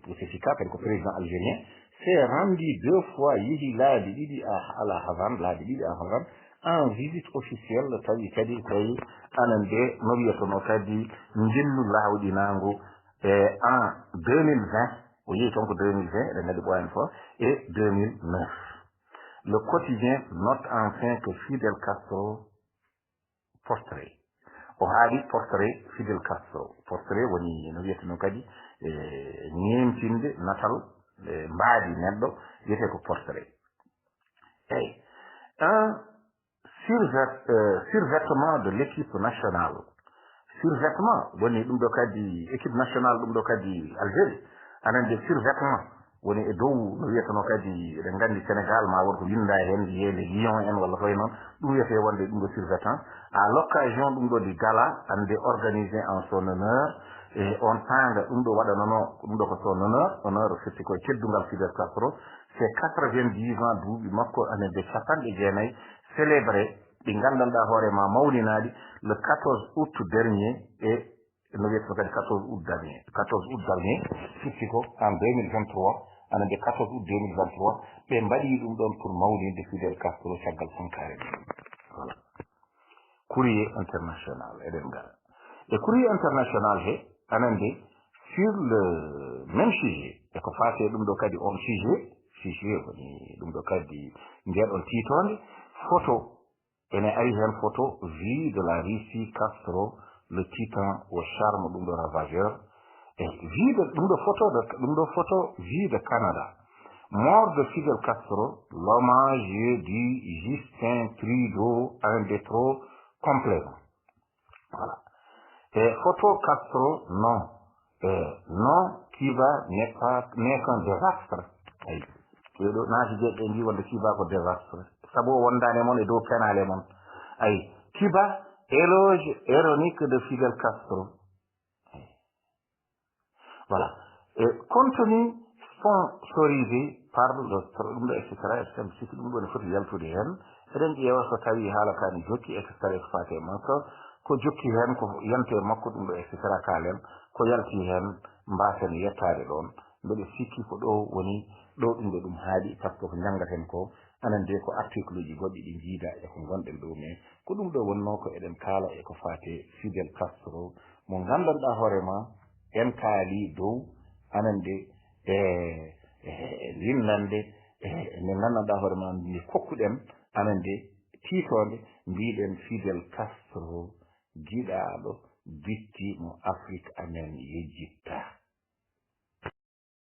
B: Bouteflika kadi ko président algérien s'est rendu 2 fois yehi laabi ɗiɗi à la Havane laabi ɗiɗi à Havane en visite officielle tawi kadi tawi anande no wiyatono kadi ndennu lawɗinago en 2020 o yehi toon ko 2020 eɗen ngadi ɓoyani fof et 2009 le quotidien note enfin que Fidel Castro portrait o haali portrait Fidel Castro portrait woni no wiyateno kadi ñeemtinde natal mbaadi neɗɗo wiyete ko portrait eyi survêtement de l'équipe nationale survêtement woni ɗum ɗo kadi équipe nationale ɗum ɗo kadi Algérie anande survêtement woni e dow no wiyeteno kadi eɗen nganndi Sénégal ma won ko winda hen wiyede lion en walla koye noon ɗum wiyete wonde ɗum ɗo survêtement à l'occasion ɗum ɗo di gala ande organisé en son honneur et on tanga ɗum ɗo waɗanano ɗum ɗo ko son honneur firti koye teddungal Fidel Castro c'est 90 ans duuɓi makko anande 90 célébré ɗi gandanɗa hoorema mawninaɗi le 14 août dernier et no wiyeteno kadi 14 août dernier firti ko en 2023 anande 14 août 2023 ɓe mbaɗi ɗum ɗon pour mawnide Fidel Castro caggal sankare voilà courrier international eɗen gara e courrier international he anande sur le même sujet e ko fate ɗum ɗo kadi on sujet woni ɗum ɗo kadi ndeɗon tiitonde photo ene ari hen photo vie de la Russie Castro le titan au charme ɗum ɗo ravageur et vie de ɗum ɗo photo vie de Canada mort de Fidel Castro l'hommage du Justin Trudeau un des trop complaisant voilà et photo Castro non Kiba n'est qu'un désastre ay ɓeɗo naati jeɗɗe mbi wonde Kiba ko désastre sabu o wondane moon e dow penale moon ay Kiba éloge ironique de Fidel Castro voilà et contenu sponsorisé par le ɗum ɗo etc siki ɗum ɗo ne foti yaltude hen eɗen ƴeewa so tawi haala kani jokki etc fate makko ko jokki hen ko yante makko ɗum ɗo etc kalen ko yalti hen mbasen yettade ɗon mbeɗe sikki ko ɗo woni ɗo ɗum ɗo ɗum haaɗi par ce que ko janggaten ko anande ko article uji goɗɗi ɗi jiida e ko gonɗen ɗo mais ko ɗum ɗo wonno ko eɗen kaala e ko fate Fidel Castro mo gandanɗa hoorema en kaali dow anande linnande nde gandanɗa hoorema ndi kokkuɗen anande tiitonde mbiɗen Fidel Castro giɗaɗo bitti mo Afrique amen yejjitta